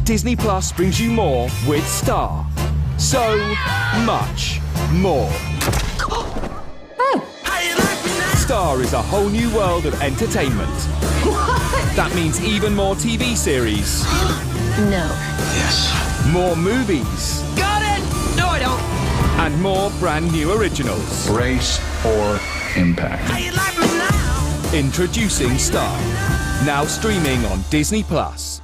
Disney Plus brings you more with Star. So much more. Star is a whole new world of entertainment. What? That means even more TV series. No. Yes. More movies. Got it! No, I don't. And more brand new originals. Brace for impact. Introducing Star. Now streaming on Disney Plus.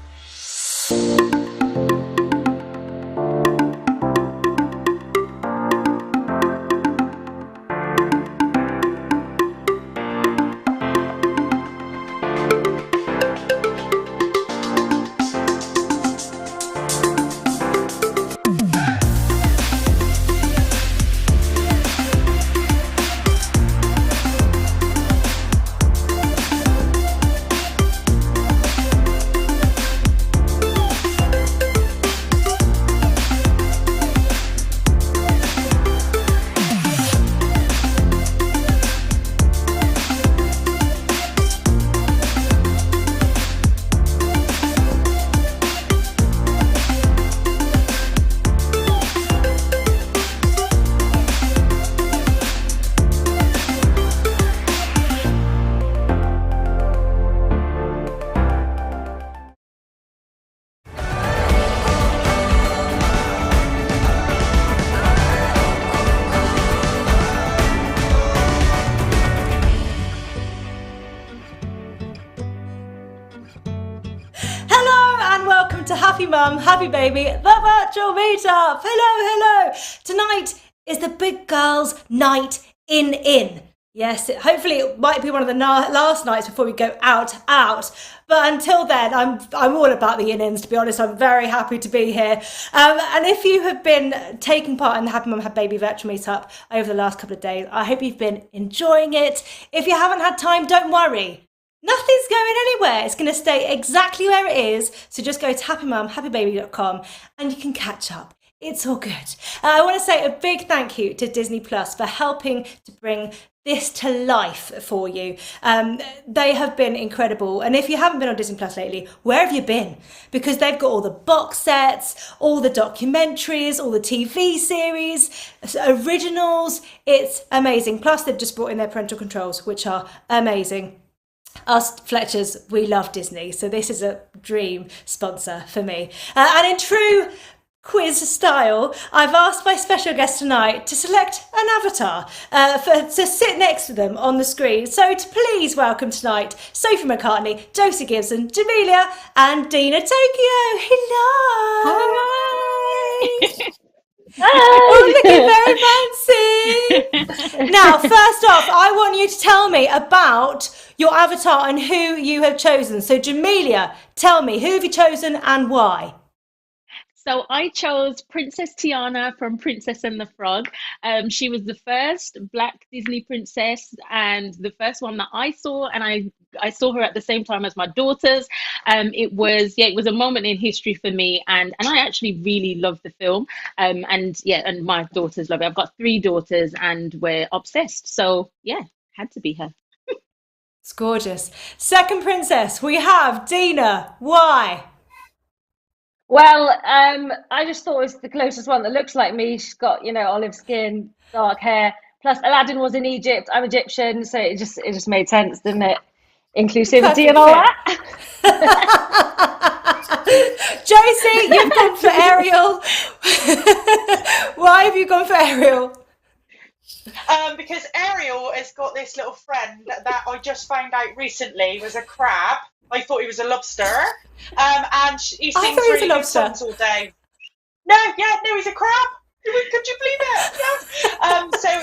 Happy Mum, Happy Baby, the virtual meetup. Hello. Tonight is the big girls' night in. Yes, hopefully it might be one of the last nights before we go out. But until then, I'm all about the in-ins, to be honest. I'm very happy to be here. And if you have been taking part in the Happy Mum, Happy Baby virtual meetup over the last couple of days, I hope you've been enjoying it. If you haven't had time, don't worry. Nothing's going anywhere. It's going to stay exactly where it is. So just go to happymumhappybaby.com and you can catch up. It's all good. I want to say a big thank you to Disney Plus for helping to bring this to life for you. They have been incredible. And if you haven't been on Disney Plus lately, where have you been? Because they've got all the box sets, all the documentaries, all the TV series, originals. It's amazing. Plus they've just brought in their parental controls, which are amazing. Us Fletchers, we love Disney, so this is a dream sponsor for me. And in true quiz style, I've asked my special guest tonight to select an avatar to sit next to them on the screen. So to please welcome tonight Sophie McCartney, Josie Gibson, Jamelia and Dina Tokio. Hello! Hi! Oh, looking very fancy. Now, first off, I want you to tell me about your avatar and who you have chosen. So, Jamelia, tell me, who have you chosen and why? So I chose Princess Tiana from Princess and the Frog. She was the first Black Disney princess and the first one that I saw, and I saw her at the same time as my daughters. It was a moment in history for me, and I actually really loved the film. And my daughters love it. I've got 3 daughters, and we're obsessed. So yeah, had to be her. It's gorgeous. Second princess, we have Dina. Why? Well, I just thought it was the closest one that looks like me. She's got, olive skin, dark hair. Plus, Aladdin was in Egypt. I'm Egyptian, so it just made sense, didn't it? Inclusivity and all that. Josie, you've gone for Ariel. Why have you gone for Ariel? Because Ariel has got this little friend that I just found out recently was a crab. I thought he was a lobster. And he sings really good songs all day. No, he's a crab. Could you believe it?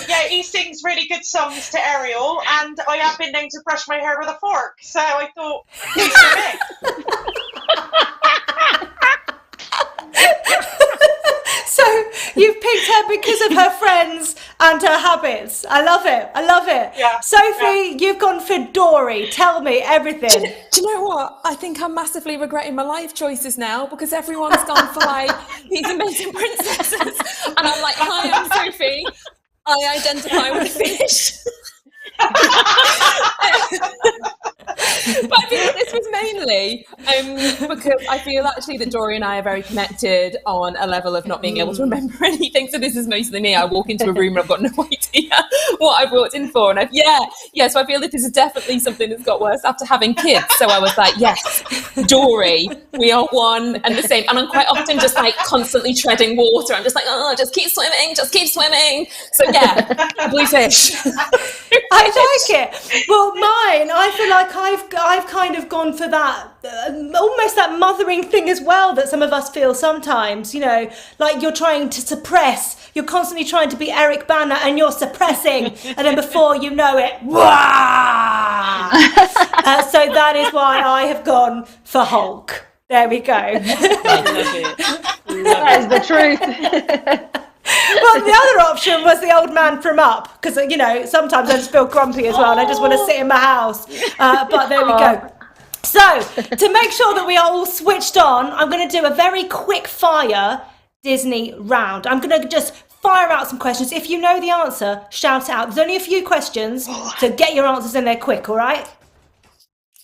Yeah. He sings really good songs to Ariel, and I have been known to brush my hair with a fork. So I thought, he's for me. So you've picked her because of her friends and her habits. I love it. Yeah. Sophie, You've gone for Dory. Tell me everything. Do you know what? I think I'm massively regretting my life choices now because everyone's gone for these amazing princesses. And I'm like, hi, I'm Sophie. I identify with fish. But I think this was mainly Because I feel actually that Dory and I are very connected on a level of not being able to remember anything. So this is mostly me. I walk into a room and I've got no idea what I've walked in for. And so I feel that this is definitely something that's got worse after having kids. So I was like, yes, Dory, we are one and the same. And I'm quite often just like constantly treading water. I'm just like, oh, just keep swimming. So yeah, blue fish. I like it. Well, mine, I feel like I've kind of gone for that, almost that mothering thing as well that some of us feel sometimes, you know, like you're trying to suppress, you're constantly trying to be Eric Bana and you're suppressing, and then before you know it, so that is why I have gone for Hulk. There we go. I love it. That is the truth. Well, the other option was the old man from Up, because, you know, sometimes I just feel grumpy as well and I just want to sit in my house. But there we go. So, to make sure that we are all switched on, I'm going to do a very quick fire Disney round. I'm going to just fire out some questions. If you know the answer, shout it out. There's only a few questions, so get your answers in there quick, all right?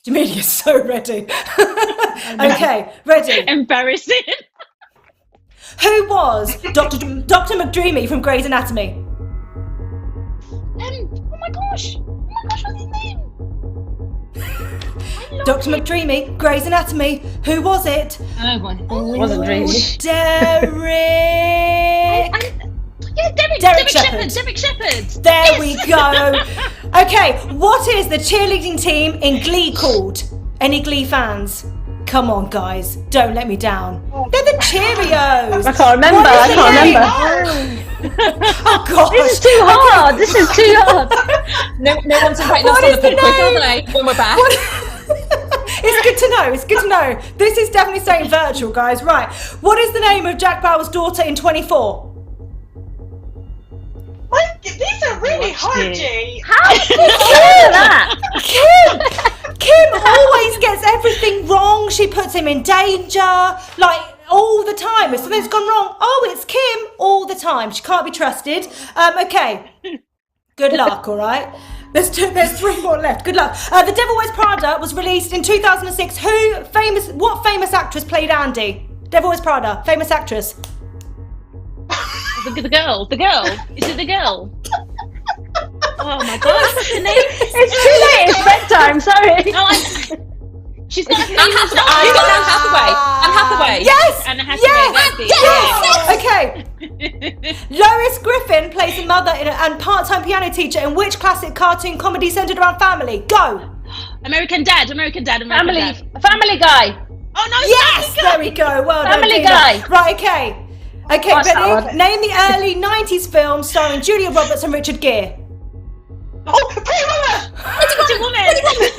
Jamelia's so ready. Okay, ready. Embarrassing. Who was Dr. McDreamy from Grey's Anatomy? Oh my gosh, what's his name? Dr. McDreamy, Grey's Anatomy. Who was it? Oh my God. It wasn't dreamy. Derek. Yeah, Derek Shepherd. Derek Shepherd. There we go. Okay, what is the cheerleading team in Glee called? Any Glee fans? Come on, guys, don't let me down. They're the Cheerios. I can't remember. Oh gosh. This is too hard. No one's inviting us on the pub quiz, are they? When we're back. It's good to know. This is definitely staying virtual, guys. Right. What is the name of Jack Bauer's daughter in 24? These are really hard, G. How did you do that? Kim always gets everything wrong. She puts him in danger, like all the time. If something's gone wrong, it's Kim all the time. She can't be trusted. Okay. Good luck, all right? There's 3 more left. Good luck. The Devil Wears Prada was released in 2006. What famous actress played Andy? Devil Wears Prada, famous actress. The girl. Is it the girl? Oh my gosh, what's her name? It's too late. It's bedtime. Sorry. No, she's got a famous You got Anne Hathaway. Anne Hathaway. Yes. Anne Hathaway. Yes. Okay. Lois Griffin plays a mother and part-time piano teacher in which classic cartoon comedy centered around family? Go. American Dad. Family Guy. Oh no. Yes. There we go. Well done, Family Dina. Guy. Right. Okay. Okay, That's ready? hard. Name the early 90s film starring Julia Roberts and Richard Gere. Pretty Woman.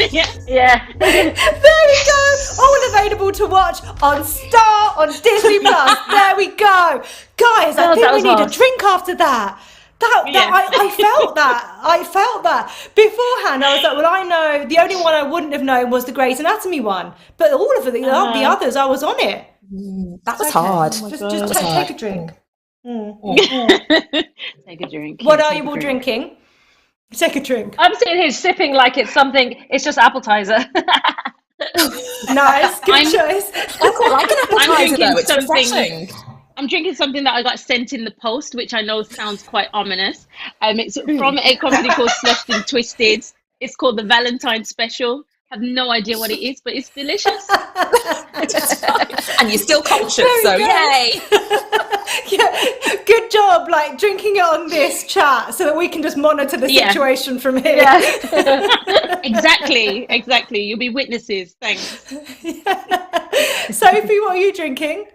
Yeah. There we go. All available to watch on Star on Disney Plus. There we go. Guys, I think we need a drink after that. I felt that. Beforehand, I was like, well, I know the only one I wouldn't have known was the Grey's Anatomy one. But all of the others, I was on it. That was hard. Just take a drink. Take a drink. What are you all drinking? Take a drink. I'm sitting here sipping like it's something. It's just appetizer. Nice, good choice. I quite like an appetizer though. It's something. refreshing. I'm drinking something that I got sent in the post, which I know sounds quite ominous. It's from a company called Sluffed and Twisted. It's called the Valentine Special. I have no idea what it is, but it's delicious. And you're still conscious, so yay! Yeah, good job, like drinking it on this chat so that we can just monitor the situation from here. Yeah. Exactly. You'll be witnesses. Thanks. Sophie, what are you drinking?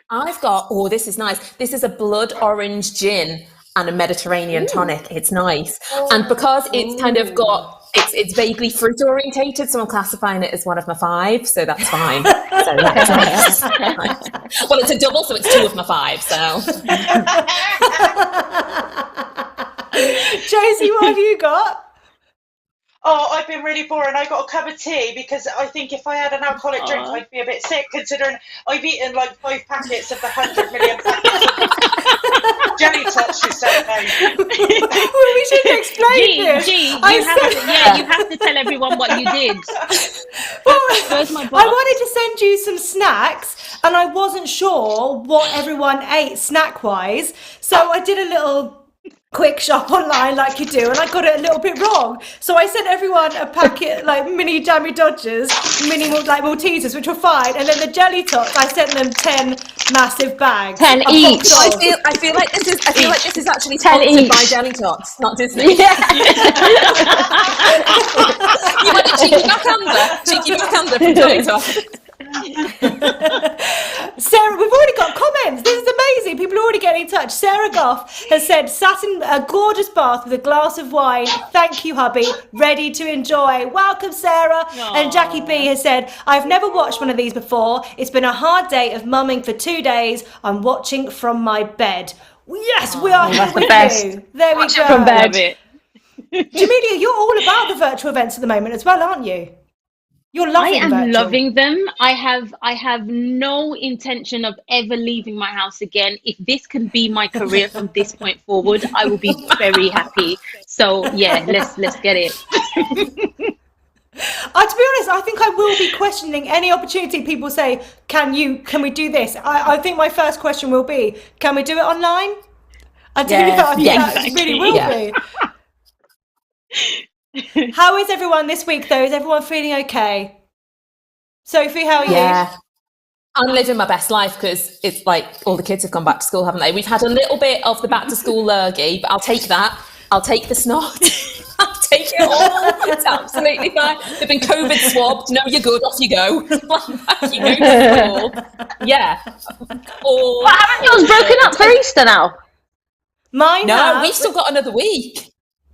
I've got, this is nice. This is a blood orange gin and a Mediterranean tonic. It's nice. And because it's kind of got, it's vaguely fruit orientated, so I'm classifying it as one of my 5, so that's fine. So that's nice. Well, it's a double, so it's 2 of my 5, so. Josie, what have you got? I've been really boring. I got a cup of tea because I think if I had an alcoholic drink, I'd be a bit sick, considering I've eaten like 5 packets of the 100 million packets jelly tots you sent me. Well, we should explain this. You have to tell everyone what you did. Well, Where's my box? I wanted to send you some snacks, and I wasn't sure what everyone ate snack-wise, so I did a little quick shop online like you do, and I got it a little bit wrong. So I sent everyone a packet like mini jammy Dodgers, mini like Maltesers, which were fine, and then the jelly tots I sent them 10 massive bags. 10 each. So I feel like this is actually sponsored by Jelly Tots, not Disney. Yeah. You had a cheeky backhander from Jelly Tots. Sarah, we've already got comments. This is amazing. People are already getting in touch. Sarah Goff has said, sat in a gorgeous bath with a glass of wine. Thank you, hubby. Ready to enjoy. Welcome, Sarah. Aww. And Jackie B has said, I've never watched one of these before. It's been a hard day of mumming for 2 days. I'm watching from my bed. Yes, we are here with you. There we go. From bed. Jamelia, you're all about the virtual events at the moment as well, aren't you? You're loving I am virtual. loving them. I have no intention of ever leaving my house again. If this can be my career from this point forward, I will be very happy. So yeah, let's get it. To be honest, I think I will be questioning any opportunity people say, can we do this? I think my first question will be, can we do it online? I do know, I think that really will be. How is everyone this week though? Is everyone feeling okay? Sophie, how are you? Yeah. I'm living my best life because it's like all the kids have gone back to school, haven't they? We've had a little bit of the back to school lurgy, but I'll take that. I'll take the snot. I'll take it all. It's absolutely fine. They've been COVID swabbed. No, you're good. Off you go. Back you go to school. Yeah. Or, Well, haven't yours broken up for Easter now? Mine no, have. we've still got another week.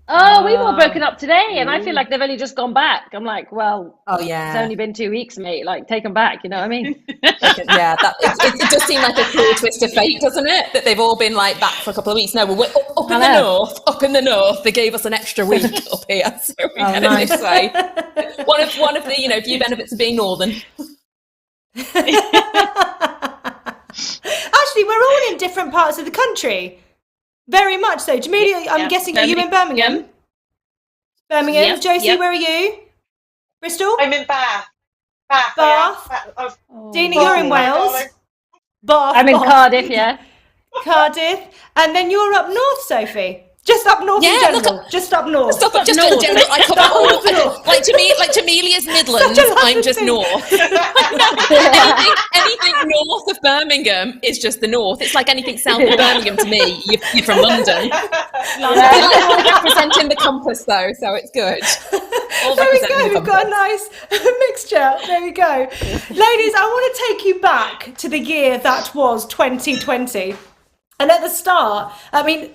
Oh, we've all broken up today, and I feel like they've only just gone back. I'm like, well, Oh yeah. it's only been 2 weeks, mate. Like, take them back. You know what I mean? Yeah, it does seem like a cruel twist of fate, doesn't it? That they've all been like back for a couple of weeks. No, we're up in the north. They gave us an extra week up here, so we get it this way. One of the few benefits of being northern. Actually, we're all in different parts of the country. Very much so. Jamelia, I'm guessing, are you in Birmingham? Birmingham. Yep, Josie, yep. where are you? Bristol? I'm in Bath. Bath. Dina, you're in Wales. Bath. I'm in Bath. Cardiff, yeah. Cardiff. And then you're up north, Sophie. Just up north in general. Just up north. Just in general, I cover all of it. Like Jamelia's Midlands, I'm just north. anything north of Birmingham is just the north. It's like anything south of Birmingham to me. You're from London. All representing the compass though, so it's good. There we go. We've got a nice mixture. There we go. Ladies, I want to take you back to the year that was 2020. And at the start,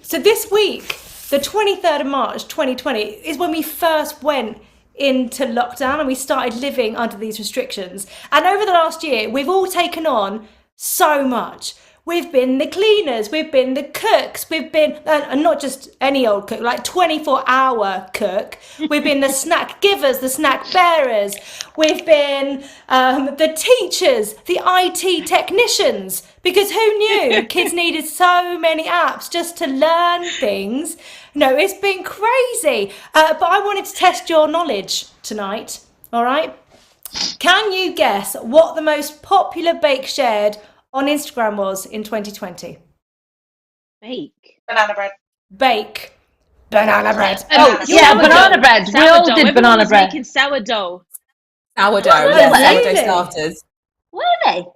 so this week, the 23rd of March 2020 is when we first went into lockdown and we started living under these restrictions. And over the last year, we've all taken on so much. We've been the cleaners, we've been the cooks, we've been, and not just any old cook, like 24-hour cook. We've been the snack givers, the snack bearers. We've been the teachers, the IT technicians, because who knew kids needed so many apps just to learn things? No, it's been crazy. But I wanted to test your knowledge tonight, all right? Can you guess what the most popular bake shared on Instagram was in 2020? Bake. Banana bread. Bake. Banana bread. Banana bread. We all did Everyone banana was bread. making sourdough. Sourdough, really? sourdough starters. Were they?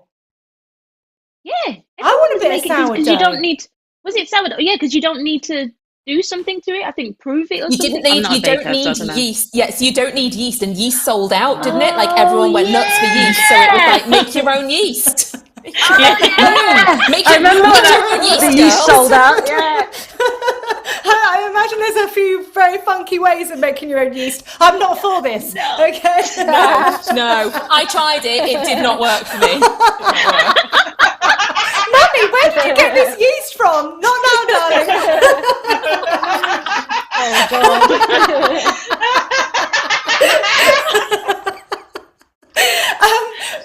Yeah. I want a bit of Because you sourdough. don't need. Was it sourdough? Yeah, because you don't need to do something to it. I think prove it or You something. don't need yeast. Yes, you don't need yeast, and yeast sold out, didn't it? Like everyone went nuts for yeast, so it was like make your own yeast. Make your own yeast. The yeast sold out. Yeah. I imagine there's a few very funky ways of making your own yeast. I'm not for this. No. Okay. No. I tried it. It did not work for me. Mummy, where did you get this yeast from? Not now, darling. Oh, God.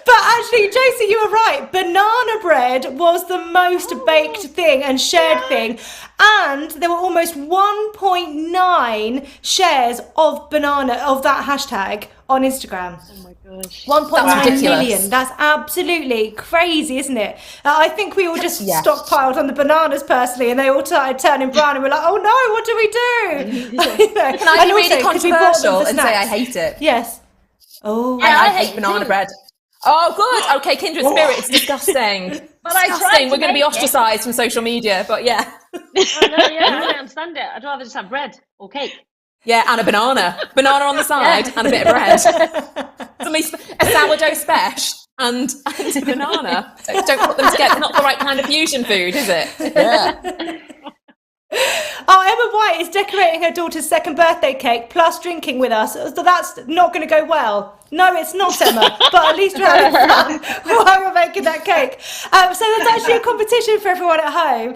But actually, Josie, you were right. Banana bread bread was the most baked thing and shared thing. And there were almost 1.9 shares of that hashtag on Instagram. Oh my gosh. 1.9 million. That's absolutely crazy, isn't it? I think we all just stockpiled on the bananas personally, and they all started turning brown, and we're like, oh no, what do we do? Can I be really controversial and say I hate it? Yes. Oh, I hate banana bread. Oh, good. Okay, kindred spirit. It's disgusting. But I tried. Disgusting. We're going to be ostracised from social media, but yeah. Oh, no, yeah, I don't understand it. I'd rather just have bread or cake. Yeah, and a banana. Banana on the side and a bit of bread. A sourdough spesh and a banana. Don't put them together. Not the right kind of fusion food, is it? Yeah. Oh, Emma White is decorating her daughter's second birthday cake plus drinking with us. So that's not going to go well. No, it's not, Emma, but at least we're having fun while we're making that cake. So there's actually a competition for everyone at home.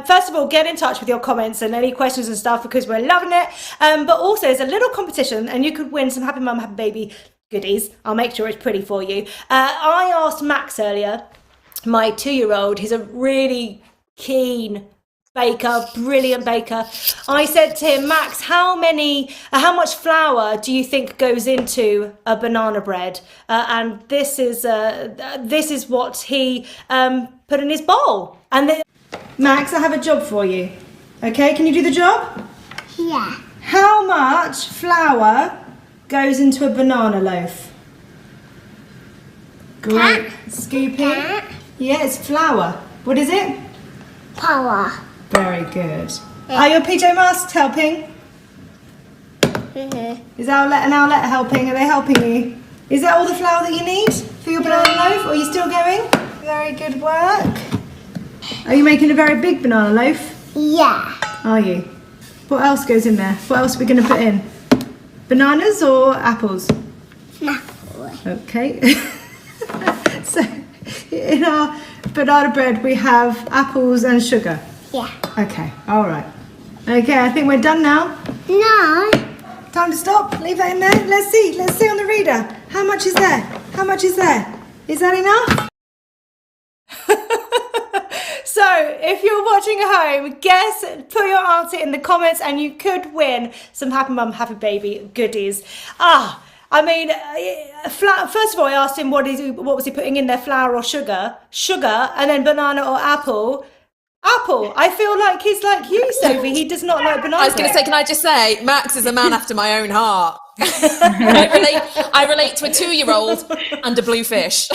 First of all, get in touch with your comments and any questions and stuff because we're loving it. But also, there's a little competition and you could win some Happy Mum, Happy Baby goodies. I'll make sure it's pretty for you. I asked Max earlier, my 2-year-old, he's a really keen baker, brilliant baker. I said to him, Max, how much flour do you think goes into a banana bread? And this is what he put in his bowl. And Max, I have a job for you. Okay, can you do the job? Yeah. How much flour goes into a banana loaf? Great. Scooping. Yeah, it's flour. What is it? Power. Very good. Are your PJ Masks helping? Is Owlette and Owlette helping? Are they helping you? Is that all the flour that you need for your banana loaf? Or are you still going? Very good work. Are you making a very big banana loaf? Yeah. Are you? What else goes in there? What else are we going to put in? Bananas or apples? Apple. Okay. So in our banana bread we have apples and sugar. Yeah. Okay, all right. Okay, I think we're done now. No. Time to stop. Leave that in there. Let's see on the reader. How much is there? How much is there? Is that enough? So, if you're watching at home, put your answer in the comments and you could win some Happy Mum, Happy Baby goodies. I mean, first of all, I asked him what was he putting in there, flour or sugar? Sugar, and then banana or apple. Apple. I feel like he's like you, Sophie. He does not like banana. I was going to say, can I just say, Max is a man after my own heart. I relate to a 2-year-old and a blue fish.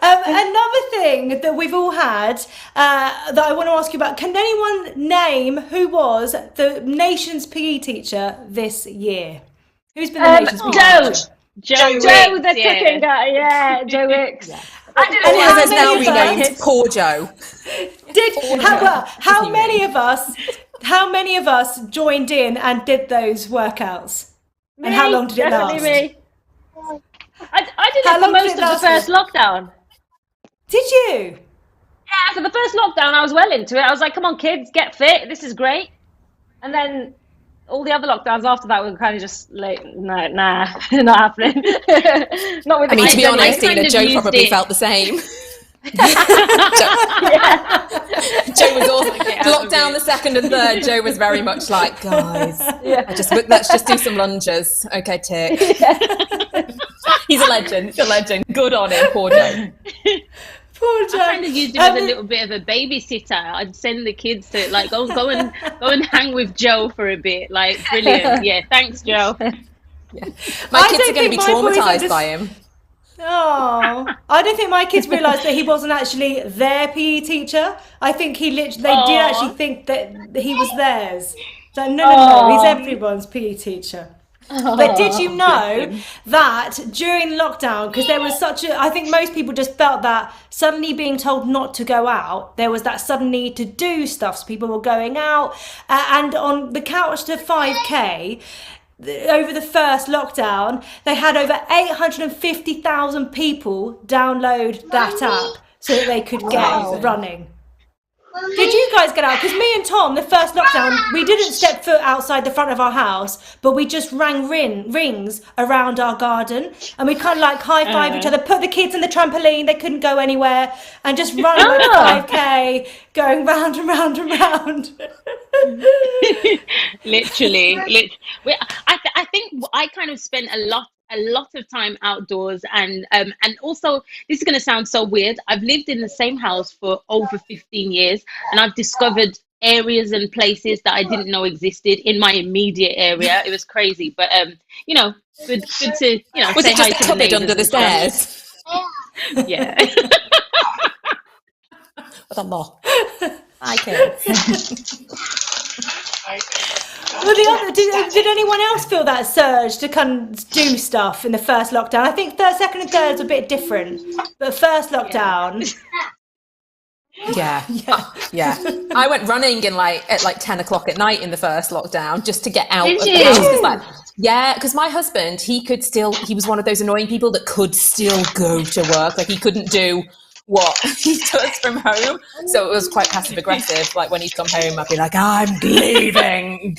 Another thing that we've all had that I want to ask you about, can anyone name who was the nation's PE teacher this year? Who's been the nation's PE teacher? Joe, the cooking guy, yeah, Joe Wicks. Yeah. And has now renamed Poor Joe. How many of us joined in and did those workouts? Me, and how long did it last? Me. I did it for most of the first lockdown. Did you? Yeah, for the first lockdown, I was well into it. I was like, come on, kids, get fit. This is great. And then all the other lockdowns after that were kind of just like, nah, not happening. Not with. I mean, to be honest, Dina, Joe probably felt the same. Joe was also lockdown the second and third. Joe was very much like, guys, let's just do some lunges. Okay, tick. He's a legend. Good on him, poor Joe. Poor Joe. I kind of used him as a little bit of a babysitter. I'd send the kids to like go and hang with Joe for a bit. Like, brilliant. Yeah, thanks, Joe. Yeah. My kids are going to be traumatized by him. Oh, I don't think my kids realised that he wasn't actually their PE teacher. I think they did actually think that he was theirs. So no, he's everyone's PE teacher. But did you know that during lockdown, because there was I think most people just felt that suddenly being told not to go out, there was that sudden need to do stuff. So people were going out and on the Couch to 5K, over the first lockdown, they had over 850,000 people download that app so that they could get running. Did you guys get out? Because me and Tom, the first lockdown, we didn't step foot outside the front of our house, but we just rang rings around our garden, and we kind of like high-five each other, put the kids in the trampoline, they couldn't go anywhere, and just run like 5K, going round and round and round. Literally. I think I kind of spent a lot of time outdoors, and also, this is going to sound so weird, I've lived in the same house for over 15 years, and I've discovered areas and places that I didn't know existed in my immediate area. It was crazy, but you know, good to, you know, was say it hi just to a cupboard under the stairs? Yeah. With a lock. Hi, kids. Well, did anyone else feel that surge to kind of do stuff in the first lockdown? I think second and third's a bit different, but first lockdown. Yeah. I went running at 10 o'clock at night in the first lockdown just to get out of the house. Because my husband, he was one of those annoying people that could still go to work. Like, he couldn't do what he does from home. So it was quite passive aggressive. Like, when he'd come home, I'd be like, I'm leaving.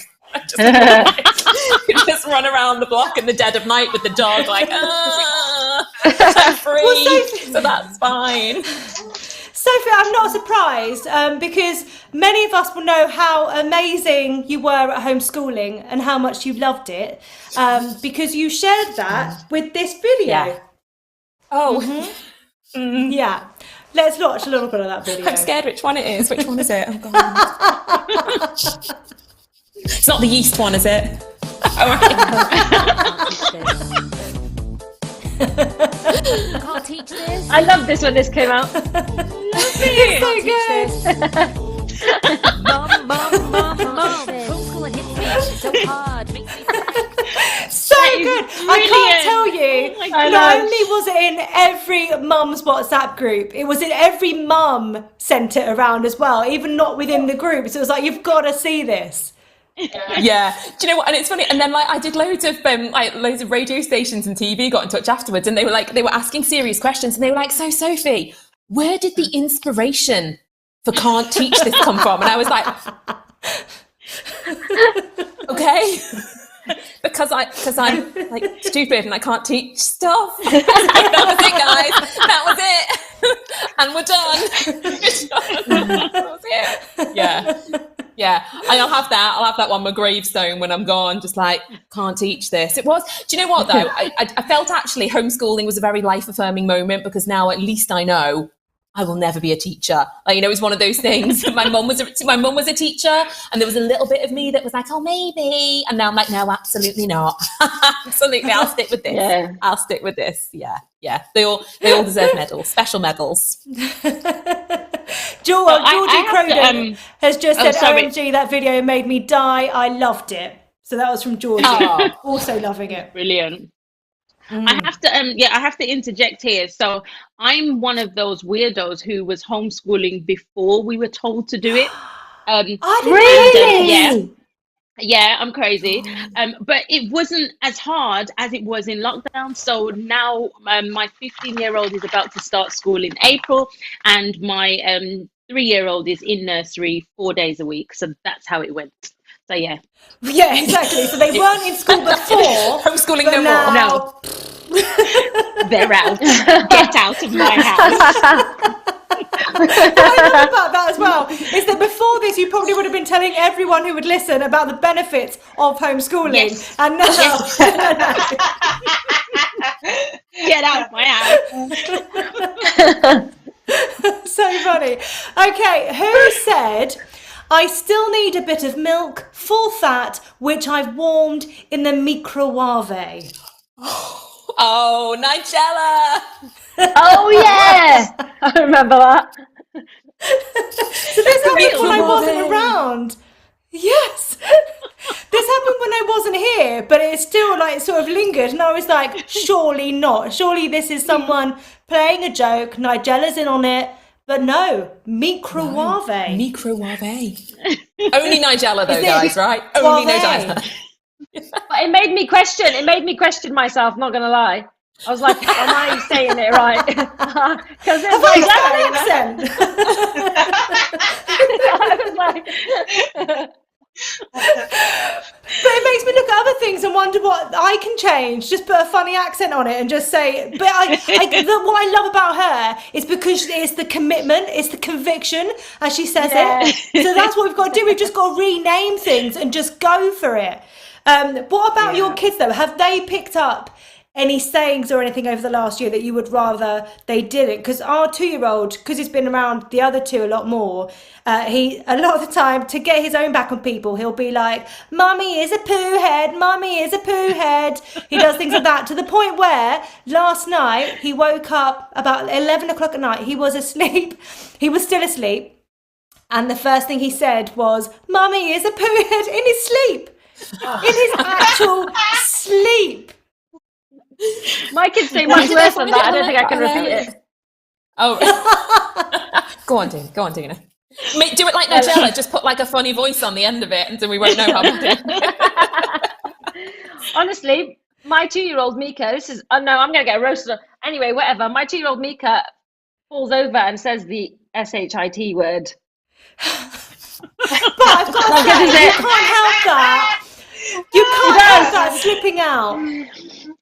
Just run around the block in the dead of night with the dog, like, I'm free. Well, so that's fine. Sophie, I'm not surprised because many of us will know how amazing you were at homeschooling and how much you loved it because you shared that with this video. Yeah. Oh. Mm-hmm. Yeah. Let's watch a little bit of that video. I'm scared which one it is. Which one is it? Oh, God. It's not the yeast one, is it? Can't teach this. I love this when this came out. It's so good. Mum. Homeschooling hits me so hard. So good. I can't tell you. Not only was it in every mum's WhatsApp group, it was in every mum sent it around as well, even not within the group. So it was like, you've got to see this. Yeah. Do you know what? And it's funny. And then I did loads of radio stations and TV got in touch afterwards, and they were asking serious questions, and they were like, "So Sophie, where did the inspiration for Can't Teach This come from?" And I was like, "Okay." Because I'm like stupid and I can't teach stuff. That was it, guys. That was it. And we're done. That was it. Yeah. And I'll have that on my gravestone when I'm gone. Just like, can't teach this. It was. Do you know what though? I felt actually homeschooling was a very life affirming moment because now at least I know I will never be a teacher. Like, you know, it's one of those things. My mum was a teacher, and there was a little bit of me that was like, oh, maybe. And now I'm like, no, absolutely not. Absolutely, I'll stick with this. Yeah. I'll stick with this. Yeah. They all deserve medals, special medals. Georgie Croden has just said, OMG, that video made me die. I loved it. So that was from Georgie. Also loving it. Brilliant. I have to interject here. So I'm one of those weirdos who was homeschooling before we were told to do it. Really? Yeah, I'm crazy. But it wasn't as hard as it was in lockdown. So now my 15-year-old is about to start school in April, and my 3-year-old is in nursery 4 days a week. So that's how it went. So yeah. Yeah, exactly. So they weren't in school before. Homeschooling no more. No. They're out. Get out of my house. What I love about that as well is that before this you probably would have been telling everyone who would listen about the benefits of homeschooling. Yes. And now Get out of my house. So funny. Okay, who said I still need a bit of milk, full fat, which I've warmed in the microwave? Oh, Nigella! Oh yeah, I remember that. So this happened when I wasn't around. Yes, this happened when I wasn't here, but it still like sort of lingered, and I was like, surely not. Surely this is someone playing a joke. Nigella's in on it. But no, microwave. Microwave. Only Nigella though, guys, right? Only Nigella. But it made me question myself, not gonna lie. I was like, am I saying it right? Because Have I got an accent? I was like, But it makes me look at other things and wonder what I can change. Just put a funny accent on it and just say. But what I love about her is because it's the commitment, it's the conviction, as she says it. So that's what we've got to do. We've just got to rename things and just go for it. What about your kids though? Have they picked up any sayings or anything over the last year that you would rather they didn't? Because our 2-year-old, because he's been around the other two a lot more, he a lot of the time, to get his own back on people, he'll be like, "Mummy is a poo head, Mummy is a poo head." He does things like that, to the point where last night he woke up about 11 o'clock at night. He was asleep. He was still asleep, and the first thing he said was, "Mummy is a poo head," in his sleep. In his actual sleep. my kids say much worse than that. I don't think I can repeat it. Oh, go on, Dina. Do it like Nigella. Just put like a funny voice on the end of it, and so we won't know how bad it is. Honestly, my 2-year-old Mika, this is, no, I'm going to get roasted. Anyway, whatever. My 2-year-old Mika falls over and says the SHIT word. But I've got to say, you can't help that. You can't help that slipping out.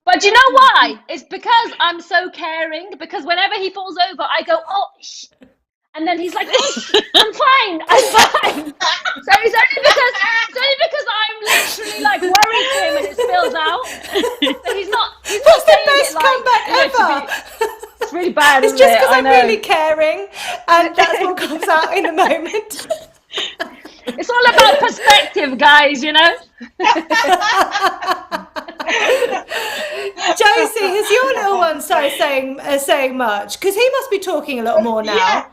But do you know why? It's because I'm so caring. Because whenever he falls over, I go, "Oh, shh." And then he's like, "Oh, I'm fine. So it's only because I'm literally like worried for him and it spills out. So he's not That's the saying best it like, comeback ever. it's really bad. It's isn't just it? because I I'm know. really caring, and that's what comes out in the moment. It's all about perspective, guys, you know? Josie, has your little one started saying much? Because he must be talking a lot more now.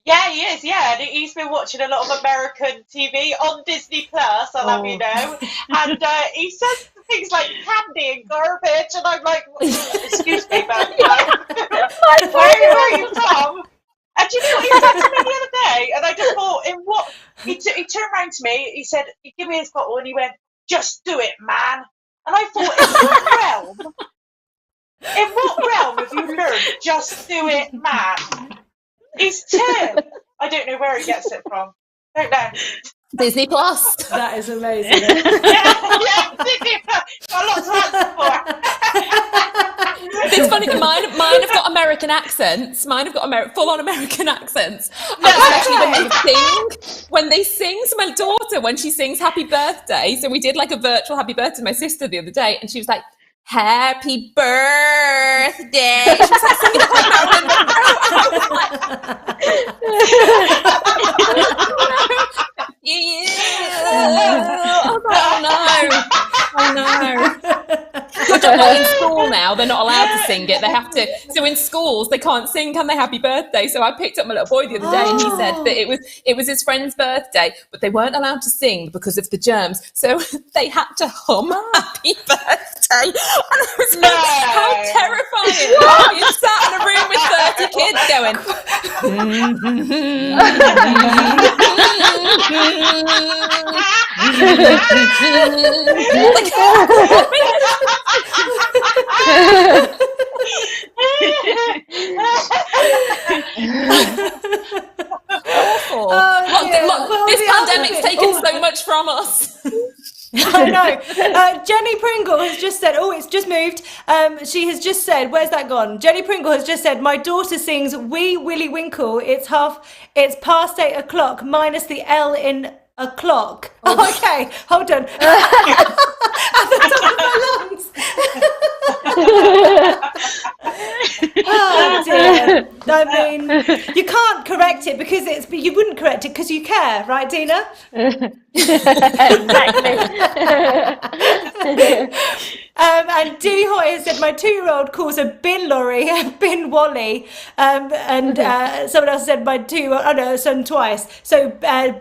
Yeah, he is, yeah. And he's been watching a lot of American TV on Disney Plus, I'll have you know. And he says things like candy and garbage, and I'm like, excuse me, but where are you from? And do you know what he said to me the other day? And I just thought, in what he turned around to me, he said, he gave me his bottle and he went, "Just do it, man." And I thought, in what realm have you learned "just do it, man"? He's 2. I don't know where he gets it from. Don't know. Disney Plus. That is amazing. Yeah, Disney Plus. Got lots of answers for. It's funny that mine have got American accents. Mine have got full-on American accents. And especially when they sing. So my daughter, when she sings "Happy Birthday," so we did like a virtual "Happy Birthday" to my sister the other day, and she was like, "Happy birthday." She was like singing it like Oh no. Good job, not in school now. They're not allowed to sing it. They have to. So in schools, they can't sing, can they? "Happy Birthday." So I picked up my little boy the other day, and he said that it was his friend's birthday, but they weren't allowed to sing because of the germs. So they had to hum "Happy Birthday." And I was like, how terrifying! You're sat in a room with 30 kids Awful. Look, this pandemic's taken so much from us. I know. Jenny Pringle has just said, it's just moved. She has just said, where's that gone? Jenny Pringle has just said, my daughter sings "Wee Willy Winkle." It's past 8 o'clock minus the L in o'clock. Oh, okay, hold on. At the top of my lungs. Oh dear. I mean, you can't correct it because you wouldn't correct it because you care, right, Dina? Exactly. And Dilly Hoy has said, my 2-year-old calls her bin lorry, bin Wally. And someone else said my 2-year-old, her son twice. So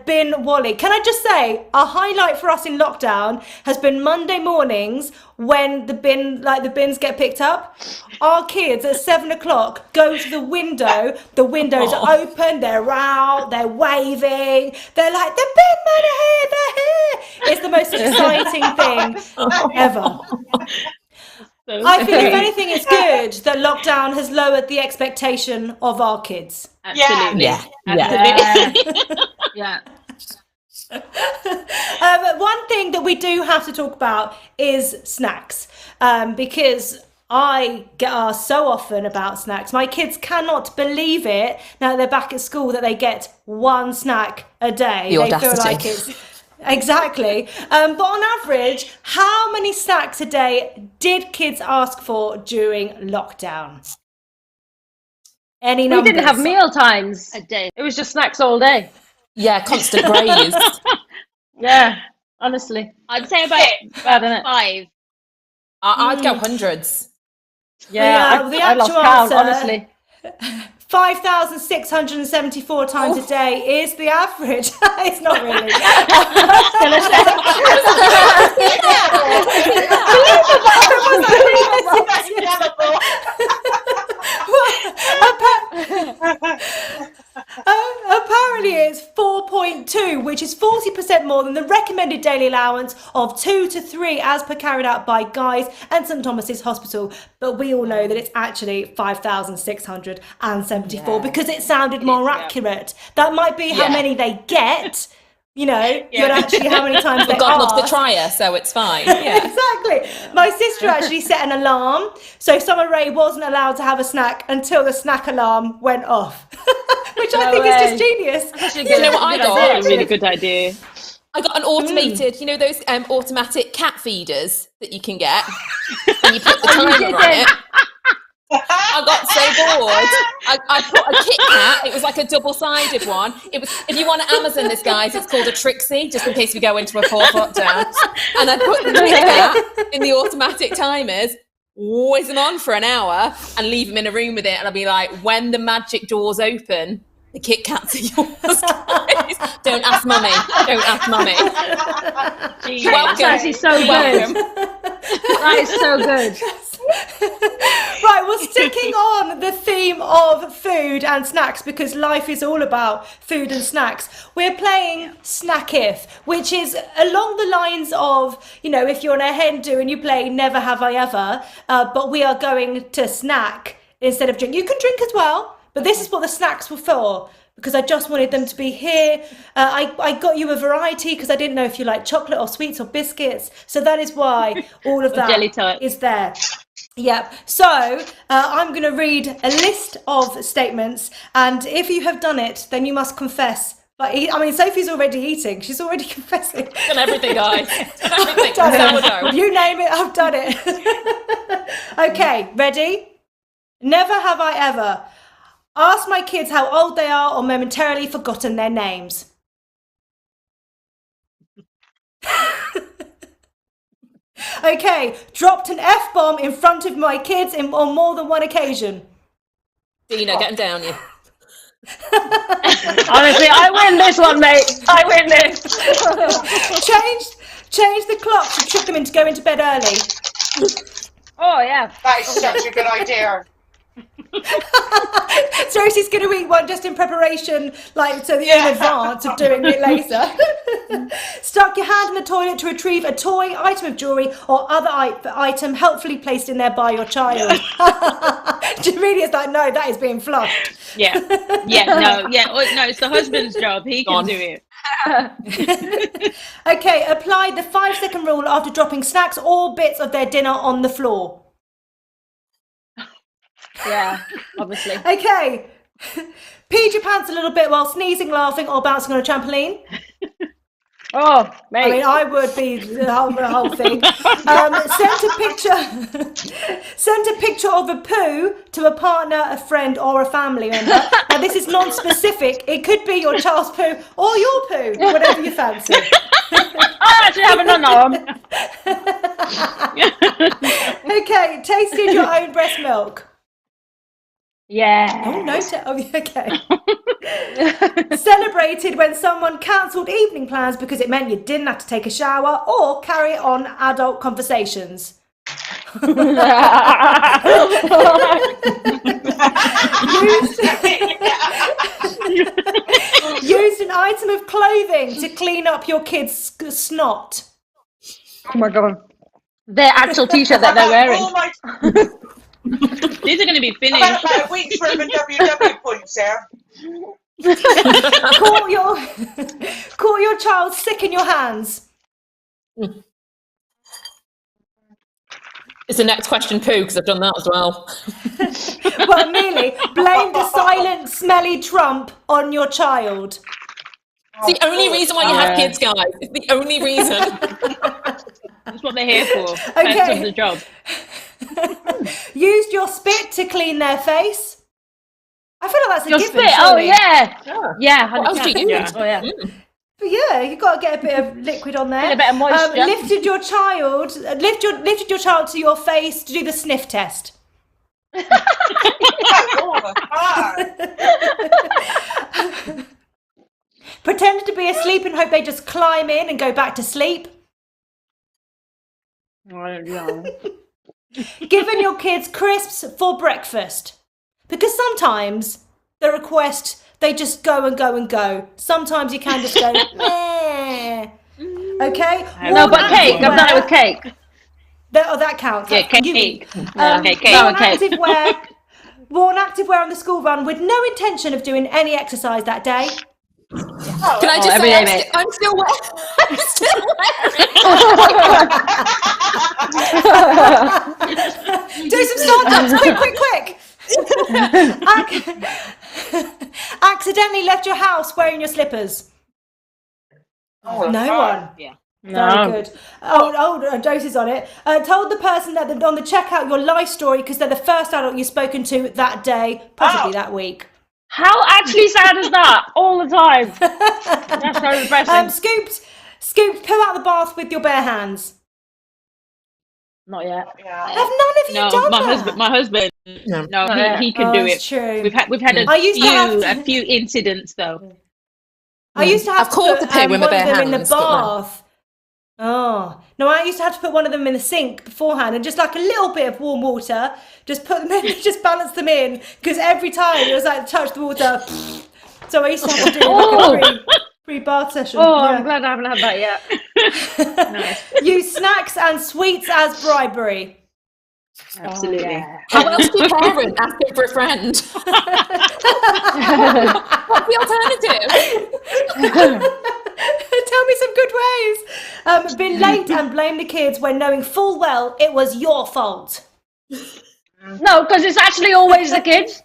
bin Wally. Can I just say, a highlight for us in lockdown has been Monday mornings when the bins get picked up. Our kids at 7 o'clock go to the window. The windows are open. They're out. They're waving. They're like, the bin men are here. They're here. It's the most exciting thing ever. So I think if anything, it's good that lockdown has lowered the expectation of our kids. absolutely, Yeah. absolutely. Yeah. One thing that we do have to talk about is snacks, because I get asked so often about snacks. My kids cannot believe it now that they're back at school that they get one snack a day. The They feel audacity. like it's exactly. But on average, how many snacks a day did kids ask for during lockdown? Any We numbers? didn't have meal times. A day. It was just snacks all day. Yeah, constant graze. Yeah, honestly. I'd say about Bad, innit? 5. I'd go hundreds. Yeah, the I lost actual count, answer- honestly. 5,674 times a day is the average. It's not really. Apparently it's 4.2, which is 40% more than the recommended daily allowance of 2 to 3 as per carried out by Guy's and St Thomas's Hospital. But we all know that it's actually 5,674 because it sounded more accurate. That might be how many they get, you know, but actually how many times they But God loves the ask. trier, so it's fine. Yeah. Exactly. My sister actually set an alarm, so Summer Rae wasn't allowed to have a snack until the snack alarm went off, which I think is just genius. You know what I got? That's a really good idea. I got an automated, you know those automatic cat feeders that you can get, and you put the timer on it. I got so bored. I put a Kit Kat. It was like a double-sided one. It was, if you want to Amazon this, guys, it's called a Trixie, just in case we go into a fourth lockdown. And I put the Kit Kat in the automatic timers, always them on for an hour, and leave them in a room with it. And I'll be like, when the magic doors open, the Kit Kats are yours, guys. Don't ask mummy. Don't ask mummy. You're welcome. That's actually so You're good. welcome. That is so good. Right, well, sticking on the theme of food and snacks, because life is all about food and snacks, we're playing Snack If, which is along the lines of, you know, if you're on a hen do and you play Never Have I Ever, but we are going to snack instead of drink. You can drink as well, but this is what the snacks were for, because I just wanted them to be here. I got you a variety because I didn't know if you like chocolate or sweets or biscuits. So that is why all of that jelly tarts. is there. Yep. So I'm going to read a list of statements, and if you have done it, then you must confess. Like, I mean, Sophie's already eating. She's already confessing. Done everything, guys. Done everything. Done it. Sourdough. You name it, I've done it. Okay, ready? Never have I ever asked my kids how old they are or momentarily forgotten their names. Okay, dropped an F-bomb in front of my kids on more than one occasion. Dina, get them down, you. Honestly, I win this one, mate. I win this. Changed the clock to trick them into going to bed early. Oh, yeah. That is such a good idea. So she's going to eat one just in preparation, like so in advance of doing it later. Stuck your hand in the toilet to retrieve a toy, item of jewellery or other item helpfully placed in there by your child. Jamelia's like, no, that is being flushed. No, it's the husband's job. He can do it. Okay, apply the 5-second rule after dropping snacks or bits of their dinner on the floor. Yeah, obviously. Okay, peed your pants a little bit while sneezing, laughing or bouncing on a trampoline. Oh, mate. I mean, I would be the whole thing. Sent a picture of a poo to a partner, a friend, or a family member. Now, this is non-specific. It could be your child's poo or your poo, whatever you fancy. I actually have an arm. Okay, tasted your own breast milk. Yeah. Oh, no. Okay. Celebrated when someone cancelled evening plans because it meant you didn't have to take a shower or carry on adult conversations. Used an item of clothing to clean up your kid's snot. Oh my God. Their actual t-shirt that they're wearing. All my These are going to be finished. about a week's worth of WW points there. Caught your child sick in your hands. Is the next question poo? Because I've done that as well. Well, Amelie, blame the silent, smelly trump on your child. It's the only reason why you have kids, guys. It's the only reason. That's what they're here for. Okay. Perks of the job. Used your spit to clean their face. I feel like that's a Your given. spit. Oh surely. yeah. What else do you use? Oh yeah. But yeah, you've got to get a bit of liquid on there. A bit of moisture. Lifted your child to your face to do the sniff test. Pretended to be asleep and hope they just climb in and go back to sleep. I don't know. Giving your kids crisps for breakfast. Because sometimes the request, they just go and go and go. Sometimes you can just go, meh. Okay? No, but cake. I've done it with cake. That counts. Yeah, That's you. cake. Cake. Wore an active wear on the school run with no intention of doing any exercise that day. Can I just every say day, mate. I'm still wearing. Do some stand-ups, quick. Accidentally left your house wearing your slippers. No one. Yeah. Very good. Josie's on it. Told the person that on the checkout your life story because they're the first adult you've spoken to that day, possibly that week. How actually sad is that? All the time. That's so depressing. Scooped poo out the bath with your bare hands. Not yet. Yeah. Have none of you done that? My husband. No, he can do it. True. We've had a few incidents though. I used to have to caught put the poo with my one of bare them in the hands, but no. bath. Oh no! I used to have to put one of them in the sink beforehand, and just like a little bit of warm water, just put them in, just balance them in, because every time it was like touch the water. So I used to have to do like a free bath session. Oh, yeah. I'm glad I haven't had that yet. Nice. Use snacks and sweets as bribery. Absolutely. Oh, yeah. How else do parents asking for a friend? What's the alternative? Tell me some good ways. Been late and blame the kids when knowing full well it was your fault. No, because it's actually always the kids.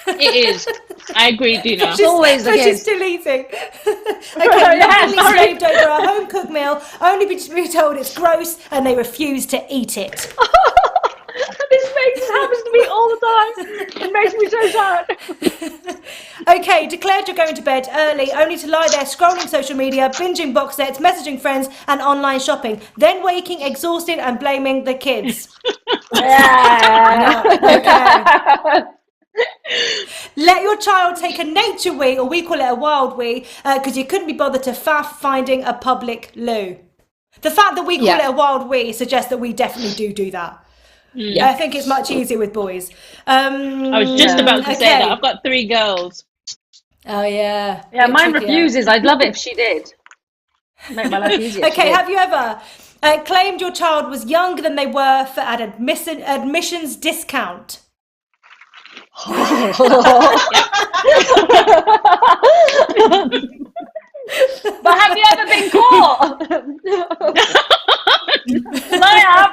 It is. I agree, Dina. It's always the She's kids. still eating. Okay, lovingly slaved over a home cooked meal, only to be told it's gross and they refuse to eat it. This happens to me all the time. It makes me so sad. Okay, declared you're going to bed early, only to lie there scrolling social media, binging box sets, messaging friends, and online shopping. Then waking exhausted and blaming the kids. Yeah. Okay. Let your child take a nature wee, or we call it a wild wee, because you couldn't be bothered to faff finding a public loo. The fact that we call it a wild wee suggests that we definitely do that. Yeah, I think it's much easier with boys. I was just about to say that. I've got 3 girls. Oh yeah. Yeah, mine refuses. I'd love it if she did. Make my life easier. Okay, have you ever claimed your child was younger than they were for an admissions discount? But have you ever been caught? I have.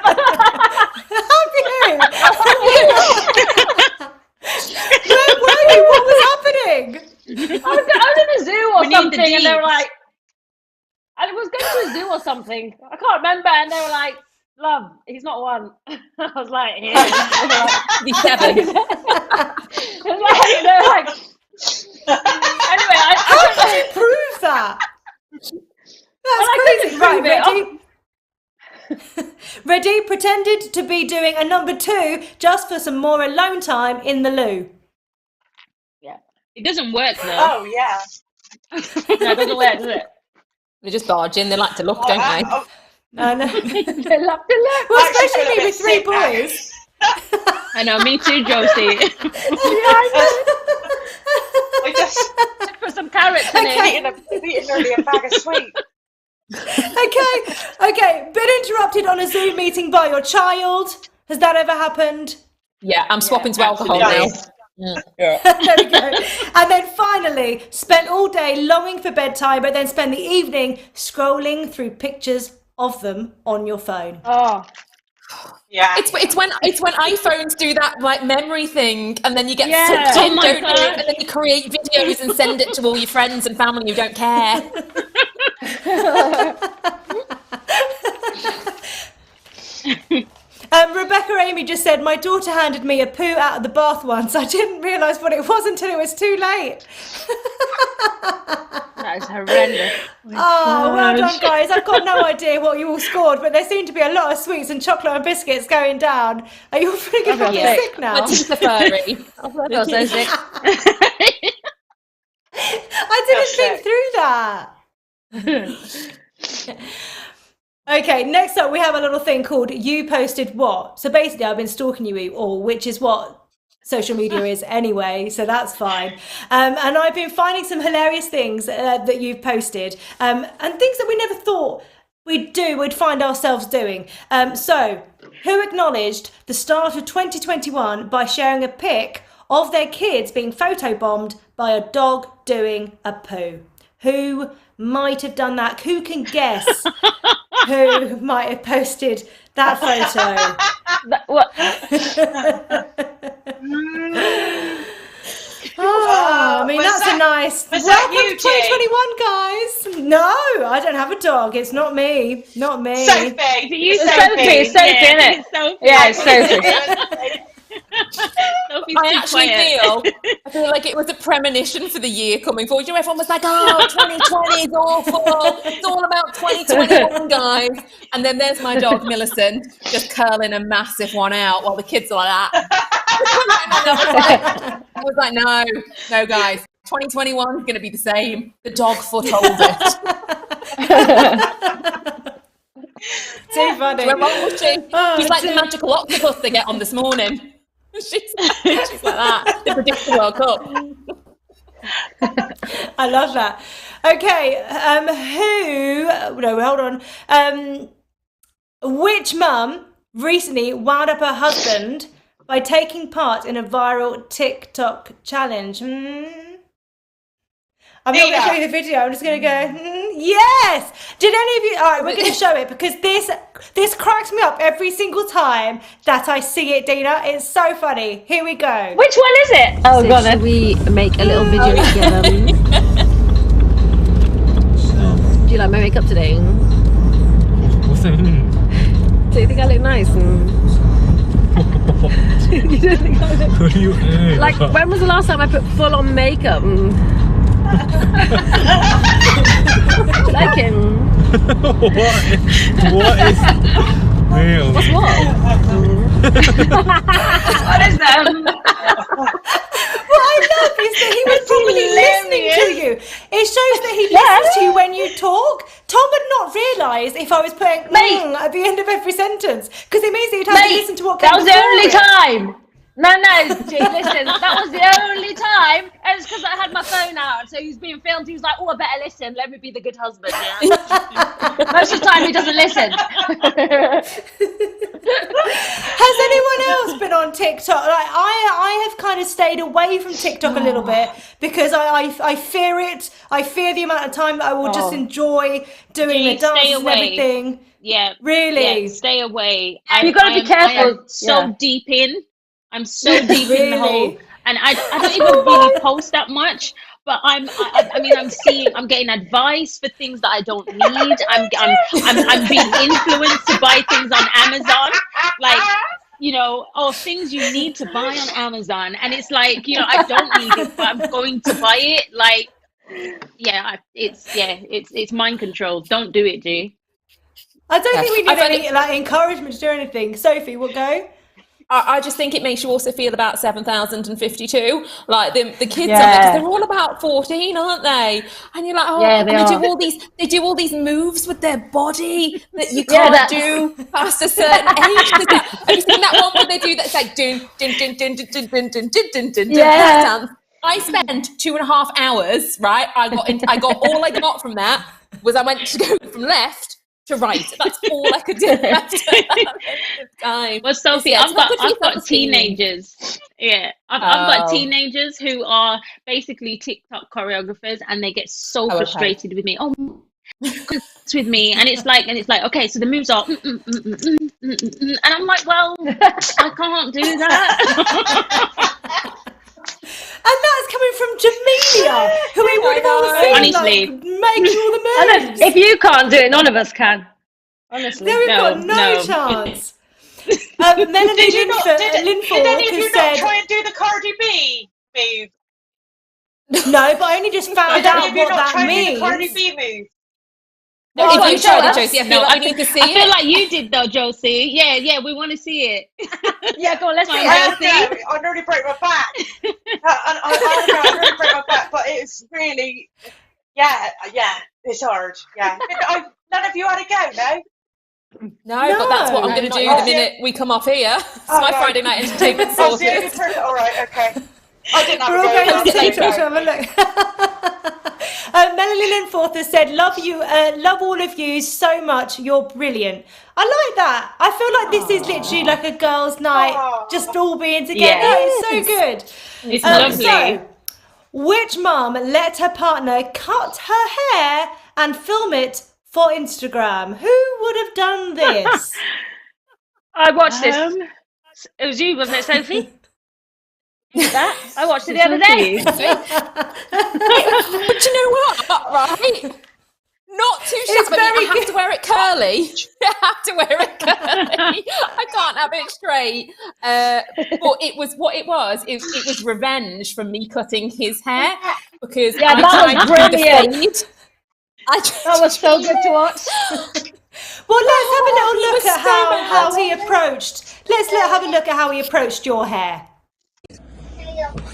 Have you? Where were you? What was happening? I was in a zoo or something, and they were deets. like, I was going to a zoo or something. I can't remember, and they were like, "Love, he's not 1." I was like, "Here." He's 7. They're like, anyway, How did you prove that? That's crazy. Right, ready? Pretended to be doing a number 2 just for some more alone time in the loo. Yeah. It doesn't work though. Oh yeah. no, it doesn't work, does it? They just barge in. They like to look, don't they? I know. They love to look. Well, I actually especially feel a with bit 3 sick boys. I know, me too, Josie. I just For some carrots in it. eating nearly a bag of sweets. Okay. Been interrupted on a Zoom meeting by your child. Has that ever happened? Yeah, I'm swapping to alcohol absolutely. now. There we go. And then finally, spent all day longing for bedtime, but then spend the evening scrolling through pictures of them on your phone. Oh, Yeah. It's when iPhones do that like memory thing, and then you get Yeah. sucked in, Oh my don't you? God. And then you create videos and send it to all your friends and family who don't care. Rebecca Amy just said, my daughter handed me a poo out of the bath once. I didn't realise what it was until it was too late. that is horrendous. Oh, well done, guys. I've got no idea what you all scored, but there seem to be a lot of sweets and chocolate and biscuits going down. Are you all feeling a bit sick now? My teeth are furry. I feel so sick. I didn't think through that. Okay, next up we have a little thing called You Posted What. So basically I've been stalking you all, which is what social media is anyway, so that's fine. And I've been finding some hilarious things that you've posted, and things that we never thought we'd find ourselves doing. So who acknowledged the start of 2021 by sharing a pic of their kids being photobombed by a dog doing a poo? Who might have done that? Who can guess who might have posted that photo? What? Oh, I mean, that's a nice was welcome that you, to 2021, guys. No, I don't have a dog. It's not me. Not me. Sophie. You Sophie, isn't it? Sophie. Yeah, it's Sophie. I feel like it was a premonition for the year coming forward. You know, everyone was like, oh, 2020 is awful. It's all about 2021, guys. And then there's my dog, Millicent, just curling a massive one out while the kids are like that. I was like, no, guys. 2021 is going to be the same. The dog foot holds it. Too funny. She's like the magical octopus they get on this morning. She's like that. The predictor World Cup. I love that. Okay, hold on. Which mum recently wound up her husband by taking part in a viral TikTok challenge? I'm not going to show you the video. I'm just going to go, yes! Did any of you... All right, we're going to show it because this cracks me up every single time that I see it, Dina. It's so funny. Here we go. Which one is it? Oh, So go on should then. we make a little video together? Do you like my makeup today? What's that mean? Do you think I look nice? You don't think I look... What do you mean? Like, when was the last time I put full on makeup? Like him. What is real? What's what? What is that? What I love is that he was probably listening to you. It shows that he listens to you when you talk. Tom would not realise if I was putting at the end of every sentence, because it means that you'd have to listen to what That comes was the before only it. time. No, Jay, listen, that was the only time. And it's because I had my phone out, so he was being filmed. He was like, oh, I better listen. Let me be the good husband, yeah? Most of the time, he doesn't listen. Has anyone else been on TikTok? Like I have kind of stayed away from TikTok a little bit because I fear it. I fear the amount of time that I will just enjoy doing the dances and everything. Yeah. Really? Yeah, stay away. You've got to be careful. I'm so deep in. I'm so deep in the hole. Really? And I don't even really post that much. But I'm getting advice for things that I don't need. I'm being influenced to buy things on Amazon, like, you know, things you need to buy on Amazon, and it's like, you know, I don't need it, but I'm going to buy it. Like, it's mind control. Don't do it, G. I don't think we need any like encouragement to do anything. Sophie, we'll go. I just think it makes you also feel about 7,052, like the kids on it, because they're all about 14, aren't they? And you're like, they do all these moves with their body that you can't do past a certain age. Have you seen that one where they do that? It's like dun dun dun dun dun dun dun dun dun dun dun. I spent 2.5 hours, right? I got all I got from that was I went to go from left to right. That's all I could do after time. Well, Sophie, I've got teenagers. Yeah, I've got teenagers who are basically TikTok choreographers, and they get so frustrated with me. Oh, with me, and it's like, okay, so the moves are, and I'm like, well, I can't do that. And that's coming from Jamelia, who we would have all seen, honestly, making all the moves. If you can't do it, none of us can. Honestly, we've got no chance. Melanie Did any of you said, not try and do the Cardi B move? No, but I only just found out what that means. The Cardi B move. No, if you tried it, Josie, I feel like we need to see it. I feel like you did though, Josie. Yeah, we want to see it. Yeah, go on, let's see it. I nearly broke my back. I nearly broke my back, but it's really, yeah, it's hard. Yeah, none of you had a go, no? No, but that's what I'm going to do the minute we come off here. It's my Friday night entertainment sorted. All right, okay. I didn't have We're all going to see go. to have a look. Melanie Linforth has said, love all of you so much. You're brilliant. I like that. I feel like this is literally like a girls' night, just all being together. It's so good. It's lovely. So, which mum let her partner cut her hair and film it for Instagram? Who would have done this? I watched this. It was you, wasn't it, Sophie? That I watched it the other day. But you know what? Right? Not too shabby. I have to wear it curly. I have to wear it curly. I can't have it straight. But it was what it was. It was revenge from me cutting his hair because that was brilliant. That was so good to watch. Well, let's have a little look at how he approached. Let's have a look at how he approached your hair.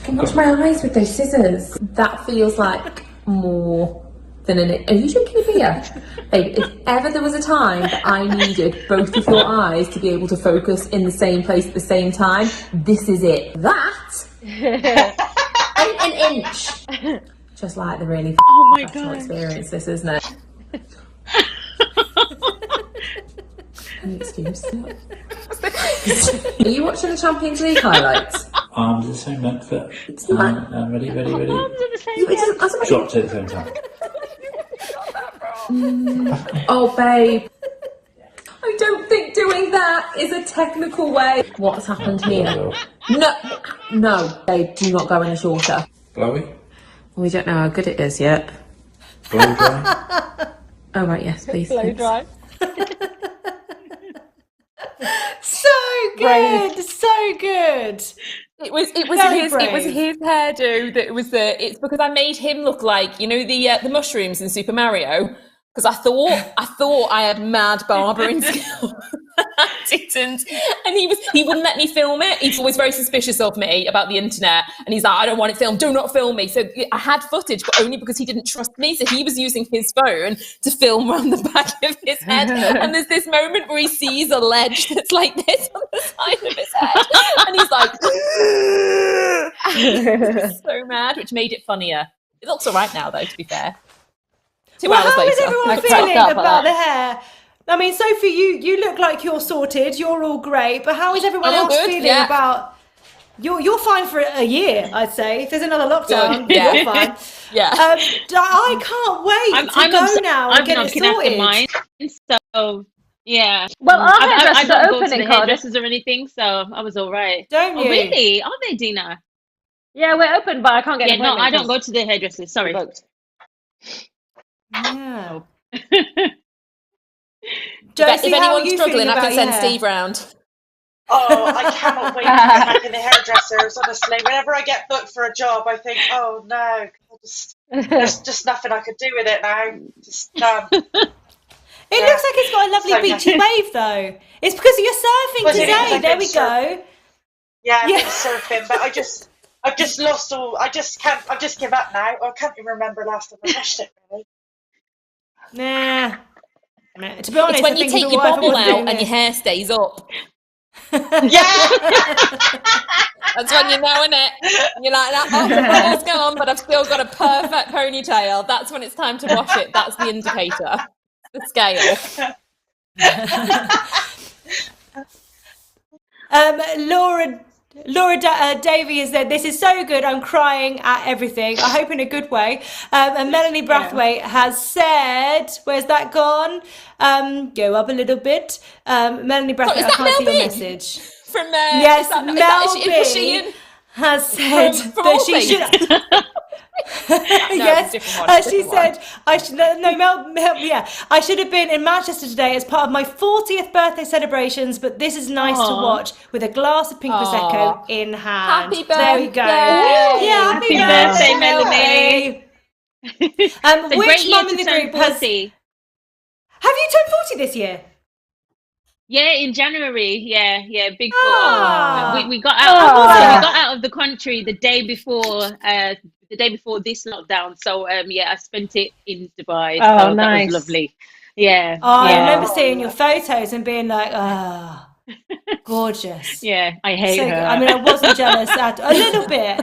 Watch my eyes with those scissors. That feels like more than an... Are you drinking a beer? Babe, if ever there was a time that I needed both of your eyes to be able to focus in the same place at the same time, this is it. That ain't an inch. Just like the really professional experience, this, isn't it? Excuse me. Are you watching the Champions League highlights? Arms at the same length. Ready. Arms at the same length. Dropped at the same time. Oh, babe. I don't think doing that is a technical way. What's happened here? No, babe, do not go any shorter. Blowy? We don't know how good it is yet. Blow dry? Oh, right, yes, please. Blow dry. So good, so good. It was his hairdo that was it's because I made him look like, you know, the mushrooms in Super Mario, because I thought I had mad barbering skills. I didn't. And he wouldn't let me film it. He's always very suspicious of me about the internet, and he's like, I don't want it filmed, do not film me. So I had footage, but only because he didn't trust me. So he was using his phone to film around the back of his head. And there's this moment where he sees a ledge that's like this on the side of his head, and he's like so mad, which made it funnier. It looks all right now, though, to be fair. 2 hours later. How is everyone feeling about the hair? I mean, Sophie, you look like you're sorted. You're all great. But how is everyone else feeling about... You're fine for a year, I'd say. If there's another lockdown, you're fine. Yeah. I can't wait to go now and get it sorted. Mine, so, yeah. Well, our hairdressers are open go to in the Cardiff. hairdressers or anything, so I was all right. Don't you? Oh, really? Are they, Dina? Yeah, we're open, but I can't get an no, appointment. I don't go to the hairdressers. Sorry. Yeah. Josie, if anyone's struggling, I can send Steve round. Oh, I cannot wait to get back in the hairdressers, honestly. Whenever I get booked for a job, I think, oh no, there's just nothing I could do with it now. Just It looks like it's got a lovely beachy wave, though. It's because you're surfing today. There we go. Yeah, I've been surfing, but I've just lost all. I've just give up now. I can't even remember last time I washed it, really. Nah. To be honest, it's when you take your bobble out and your hair stays up. Yeah. That's when you know, innit? You're like, oh, the ball's gone, but I've still got a perfect ponytail. That's when it's time to wash it. That's the indicator, the scale. Laura Davey has said, this is so good, I'm crying at everything. I hope in a good way. And Melanie Brathwaite has said, where's that gone? Go up a little bit. Melanie Brathwaite, I can't see your message. From yes, Mel B has said that she should. Yes, she said I should. No, Mel, yeah, I should have been in Manchester today as part of my 40th birthday celebrations. But this is nice to watch with a glass of pink prosecco in hand. Happy birthday! There we go. Yeah, happy birthday, Melanie. Which mum in the group has? Have you turned 40 this year? Yeah, in January. Yeah, big 4. We got out of the country the day before this lockdown. So I spent it in Dubai. Oh, so nice. That was lovely. Yeah. I remember seeing your photos and being like, gorgeous. Yeah, I hate her. I mean, I wasn't jealous a little bit.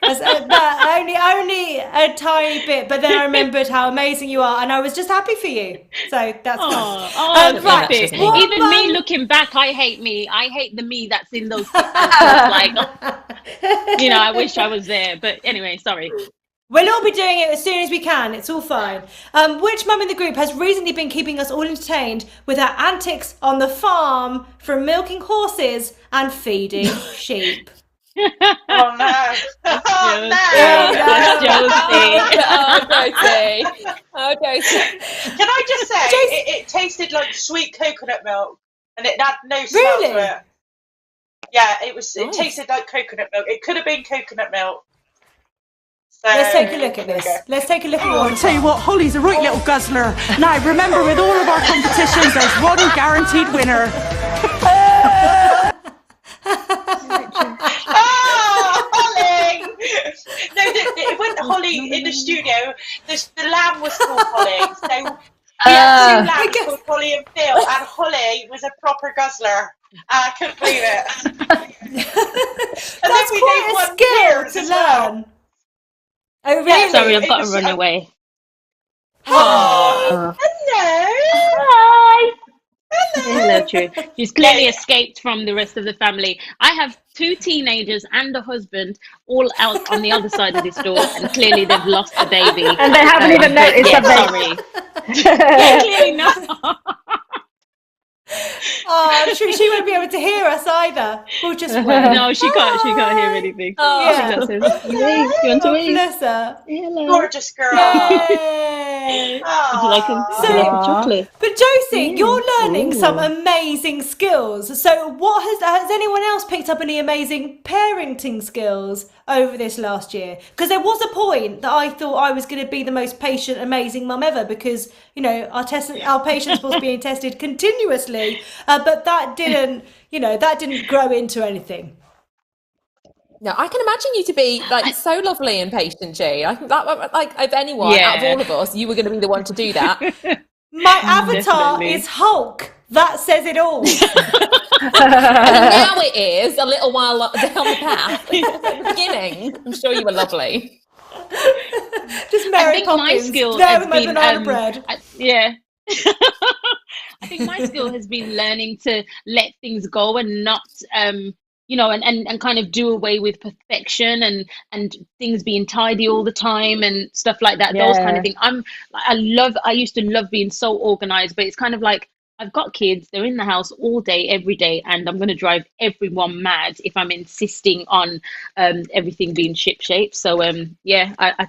Only a tiny bit, but then I remembered how amazing you are, and I was just happy for you. So that's fine. Right. Even me looking back, I hate me. I hate the me that's in those pictures. Like, I wish I was there. But anyway, sorry. We'll all be doing it as soon as we can. It's all fine. Which mum in the group has recently been keeping us all entertained with her antics on the farm, from milking horses and feeding sheep? Oh no! Oh no! Josie. Can I just say, it tasted like sweet coconut milk, and it had no smell to it. Yeah, it tasted like coconut milk. It could have been coconut milk. So, let's take a look at this. Let's take a look at what. I'll tell you what, Holly's a right little guzzler. Now, remember, with all of our competitions, there's one guaranteed winner. Holly! No, it wasn't Holly in the studio. The lamb was called Holly. So we had 2 lambs called Holly and Phil, and Holly was a proper guzzler. I couldn't believe it. That's quite a skill to learn. Oh, really? Yeah, sorry, I've got to run away. Hello. Hi. Hello, True. She's clearly escaped from the rest of the family. I have 2 teenagers and a husband all out on the other side of this door, and clearly they've lost the baby. And they haven't even noticed Sorry. Clearly not. Oh, she won't be able to hear us either. We'll just wait. No, she can't hear anything. Oh, yeah. You want to eat? Bless her. Hello. Gorgeous girl. Yay. Would you like a chocolate? But Josie, you're learning some amazing skills. So what has anyone else picked up any amazing parenting skills over this last year? Because there was a point that I thought I was going to be the most patient, amazing mum ever, because our patience was being tested continuously, but that didn't grow into anything. No, I can imagine you to be like so lovely and patient, G. I think that, like, of anyone out of all of us, you were going to be the one to do that. My avatar is Hulk. That says it all. And now it is a little while down the path. At the beginning, I'm sure you were lovely. Just Mary Poppins. My skill there has with my been, banana bread. I think my skill has been learning to let things go and not, and kind of do away with perfection and things being tidy all the time and stuff like that. Those kind of things. I used to love being so organized, but it's kind of like, I've got kids, they're in the house all day, every day, and I'm going to drive everyone mad if I'm insisting on everything being ship-shape. So, I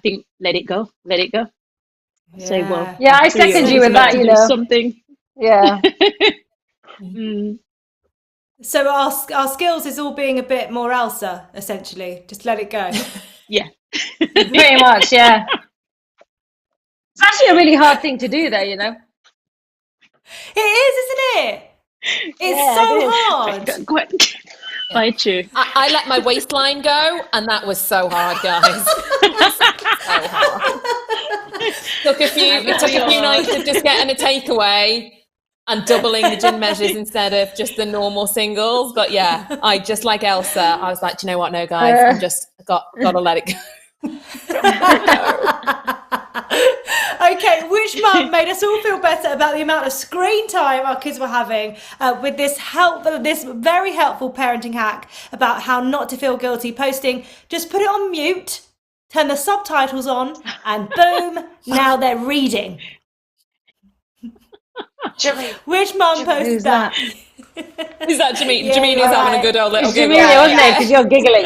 think let it go. Yeah. Say, well, yeah, I second you with that, something. Yeah. So our skills is all being a bit more Elsa, essentially. Just let it go. Yeah. Pretty much, yeah. It's actually a really hard thing to do, though, It is, isn't it? It's so hard. Quite true. I let my waistline go, and that was so hard, guys. So hard. It took a few nights of just getting a takeaway, And doubling the gin measures instead of just the normal singles. But yeah, I just like Elsa. I was like, do you know what? No, guys, I'm just gotta let it go. Okay, which mum made us all feel better about the amount of screen time our kids were having with this very helpful parenting hack about how not to feel guilty, posting, just put it on mute, turn the subtitles on, and boom, now they're reading. Which mum posted that? Is that Jamelia? Yeah, Jamelia's having a good old little giggle. Jamelia, wasn't it? Because you're giggling.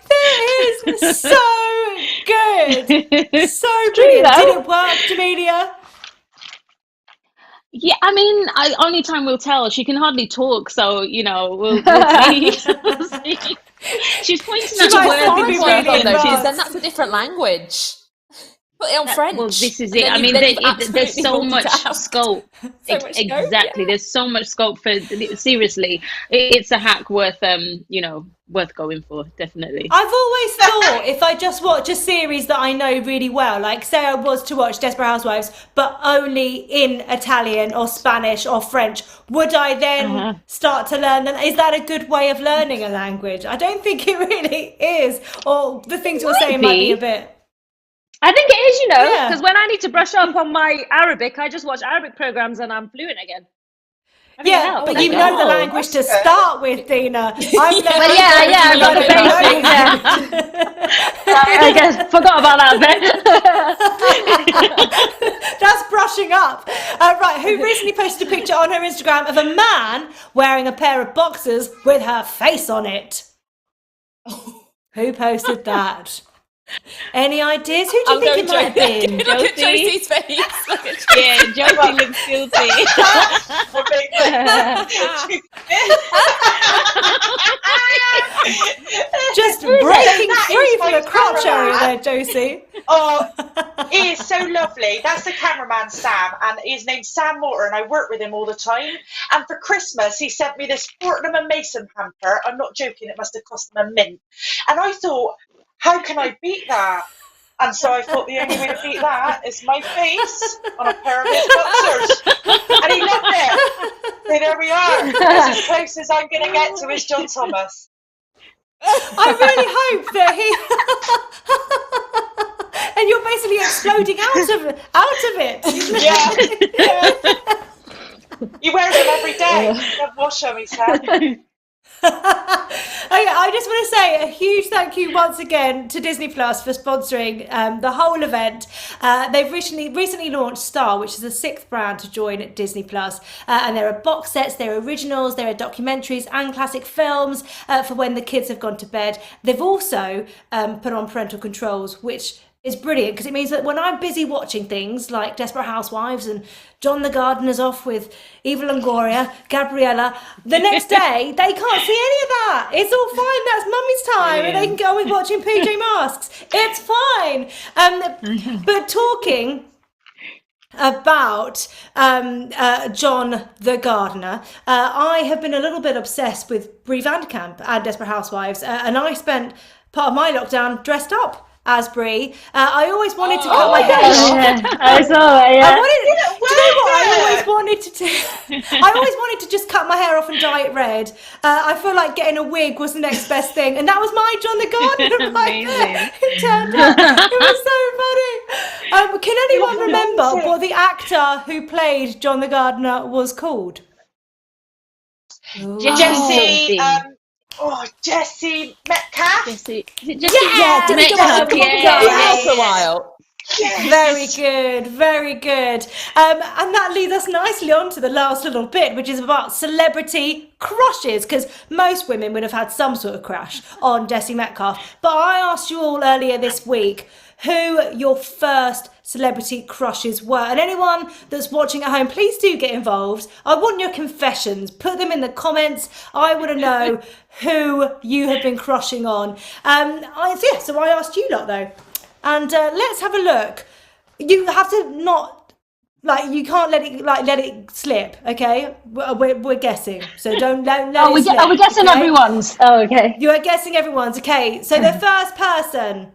That is so good. So brilliant. Did it work, Jamelia? Yeah, I mean, only time will tell. She can hardly talk, so, you know, we'll see. We'll see. She's pointing at the word. Then that's a different language. Put it on French. Well, this is it. I mean, there's so much scope. Exactly. There's so much scope for. Seriously, it's a hack worth worth going for. Definitely. I've always thought if I just watch a series that I know really well, like say I was to watch Desperate Housewives, but only in Italian or Spanish or French, would I then start to learn? And is that a good way of learning a language? I don't think it really is. Or the things you're saying might be a bit. I think it is, because when I need to brush up on my Arabic, I just watch Arabic programs and I'm fluent again. But you know the language to start with, Dina. I got the basics. I guess forgot about that bit. That's brushing up. Right, who recently posted a picture on her Instagram of a man wearing a pair of boxers with her face on it? Who posted that? Any ideas? Who do you think it might have been? Look at Josie's face. Yeah, Josie looks guilty. Just breaking free from the crotch area there, Josie. Oh, he is so lovely. That's the cameraman, Sam, and his name's Sam Morton. I work with him all the time. And for Christmas, he sent me this Fortnum and Mason hamper. I'm not joking, it must have cost him a mint. And I thought, how can I beat that? And so I thought the only way to beat that is my face on a pair of his boxers. And he loved it. So there we are. That's as close as I'm going to get to his John Thomas. I really hope that he... And you're basically exploding out of it. Yeah. He wears them every day. He doesn't wash them, he said. Okay, I just want to say a huge thank you once again to Disney Plus for sponsoring the whole event. They've recently launched Star, which is the 6th brand to join at Disney Plus, and there are box sets, there are originals, there are documentaries and classic films for when the kids have gone to bed. They've also put on parental controls, which is brilliant because it means that when I'm busy watching things like Desperate Housewives and John the Gardener's off with Eva Longoria, Gabriella, the next day they can't see any of that. It's all fine. That's mummy's time, and they can go and watching PJ Masks. It's fine. But talking about John the Gardener, I have been a little bit obsessed with Brie Vanderkamp and Desperate Housewives, and I spent part of my lockdown dressed up as Brie. I always wanted to cut my hair off. I saw that, yeah. I always wanted to just cut my hair off and dye it red. I feel like getting a wig was the next best thing, and that was my John the Gardener right there. It turned out. It was so funny. Can anyone remember what the actor who played John the Gardener was called? Jesse. Jesse Metcalf. Jesse Metcalf. For a while. Yes. Very good. And that leads us nicely on to the last little bit, which is about celebrity crushes, because most women would have had some sort of crush on Jesse Metcalf. But I asked you all earlier this week who your first celebrity crushes were. And anyone that's watching at home, please do get involved. I want your confessions. Put them in the comments. I want to know who you have been crushing on. So I asked you lot though. And let's have a look. You have to not, you can't let it slip, okay? We're guessing, so don't let it slip. Are we guessing everyone's? Oh, okay. You are guessing everyone's, okay. So the first person,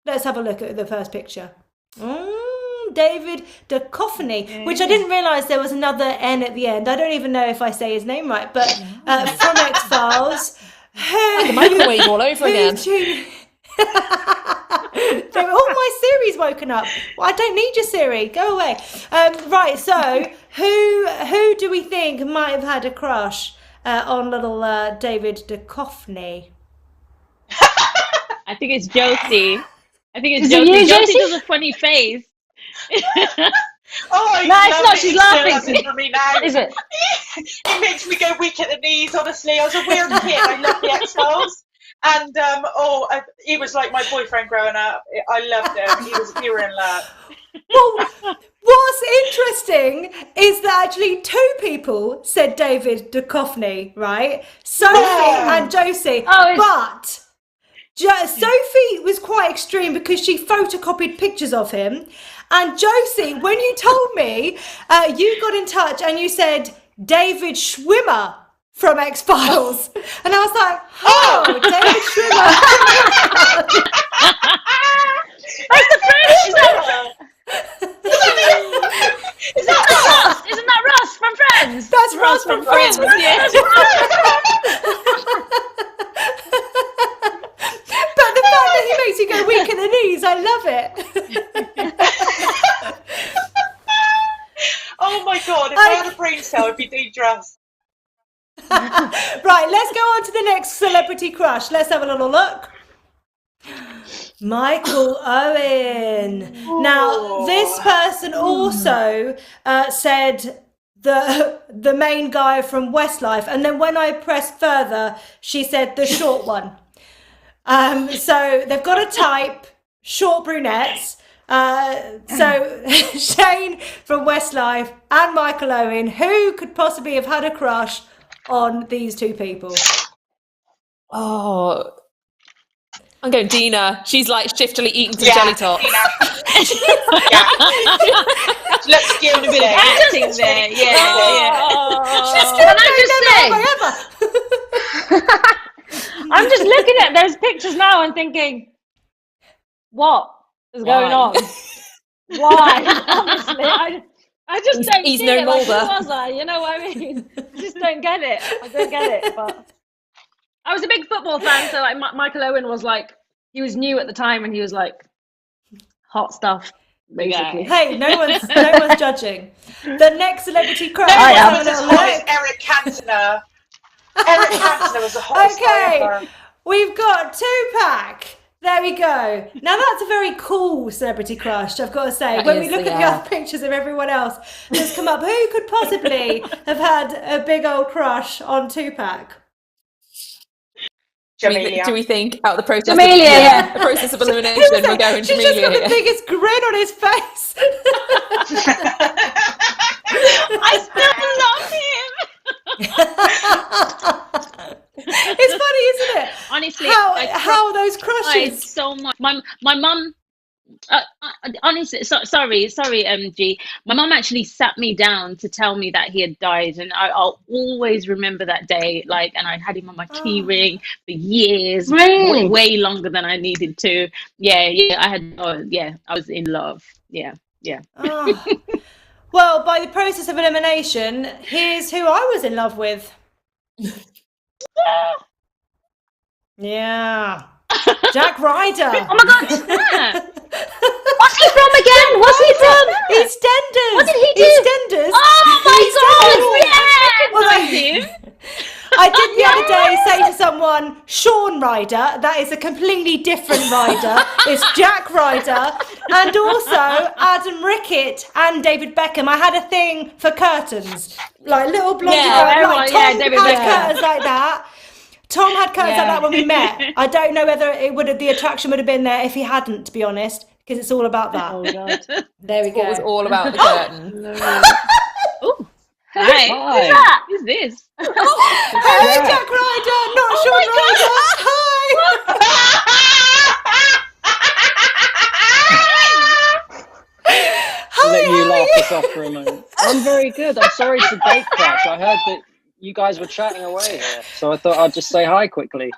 let's have a look at the first picture. David Duchovny, which I didn't realise there was another N at the end. I don't even know if I say his name right, but from X-Files. The microwave all over again. My Siri's woken up. Well, I don't need your Siri. Go away. Right, so who do we think might have had a crush on little David Duchovny? I think it's Josie. Josie. Josie does a funny face. Oh, no, it's not. She's laughing. For me now. Is it? It makes me go weak at the knees, honestly. I was a weird kid. I loved the X-Files. And, he was like my boyfriend growing up. I loved him. We were in love. Well, what's interesting is that actually 2 people said David Duchovny, right? Sophie and Josie. But Sophie was quite extreme because she photocopied pictures of him. And Josie, when you told me, you got in touch and you said David Schwimmer from X-Files. And I was like, David Schwimmer. That's the French. Is that Ross? Isn't that Ross from Friends? That's Ross from Friends. Yeah. But the fact that he makes you go weak in the knees, I love it. Oh my God, if I had a brain cell, it'd be dangerous. Right, let's go on to the next celebrity crush. Let's have a little look. Michael Owen. Now, this person also said the main guy from Westlife, and then when I pressed further, she said the short one. So they've got a type, short brunettes. So Shane from Westlife and Michael Owen, who could possibly have had a crush on these 2 people? Oh, I'm going Dina. She's like shiftily eating some jelly tots. Let's give a bit of acting there. I'm just looking at those pictures now and thinking, what is going on? Why? Honestly, I just don't he's get no it. Like, Mulder. who was I? You know what I mean? I just don't get it. I don't get it. But I was a big football fan, so like Michael Owen was like, he was new at the time, and he was like hot stuff. Basically. Hey, no one's judging. The next celebrity crush. Eric Cantona. Eric Cantona was a hot Okay, we've got Tupac. There we go. Now that's a very cool celebrity crush, I've got to say. When we look at the other pictures of everyone else that's come up, who could possibly have had a big old crush on Tupac? Jamelia. Do we think out the process? Jamelia, the process of elimination, we're going She's Jamelia just got here. the biggest grin on his face. I still love him. It's funny, isn't it? Honestly, how those crushes. So much. My mum. Honestly, sorry, G. My mum actually sat me down to tell me that he had died, and I'll always remember that day. Like, and I had him on my key ring for years, really? way longer than I needed to. Yeah. I was in love. Yeah. Oh. Well, by the process of elimination, here's who I was in love with. Yeah. Jack Ryder. Oh my God. What's he from again? What's he from? EastEnders. What did he do? EastEnders. Oh my God. Yeah. I did the other day say to someone, Sean Ryder. That is a completely different Ryder. It's Jack Ryder. And also Adam Rickett and David Beckham. I had a thing for curtains. Like little blonde like Tom David had Beckham. curtains like that. Tom had curtains like that when we met. I don't know whether the attraction would have been there if he hadn't, to be honest, because it's all about that. Oh God. There we go. It was all about the curtain. Oh, hi. Who's that? Who's this? Hey, Jack Ryder, not Sean Ryder. I'll let you laugh this off for a moment. I'm very good. I'm sorry to date crash. I heard that you guys were chatting away here, so I thought I'd just say hi quickly.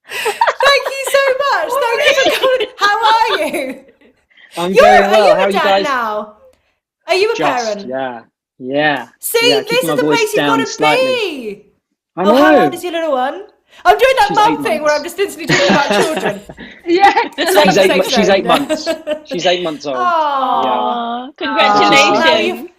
Thank you so much. Thank you for coming. How are you? I'm very well. How Are are you a you dad guys? now? Are you a parent? Yeah. See, Yeah, this keeping is my the voice place you've got down to slightly. be. I Oh, how know. old is your little one? I'm doing that She's mum 8 thing where I'm just instantly talking about children. Yeah. She's 8 months. She's 8 months old. Oh, Congratulations.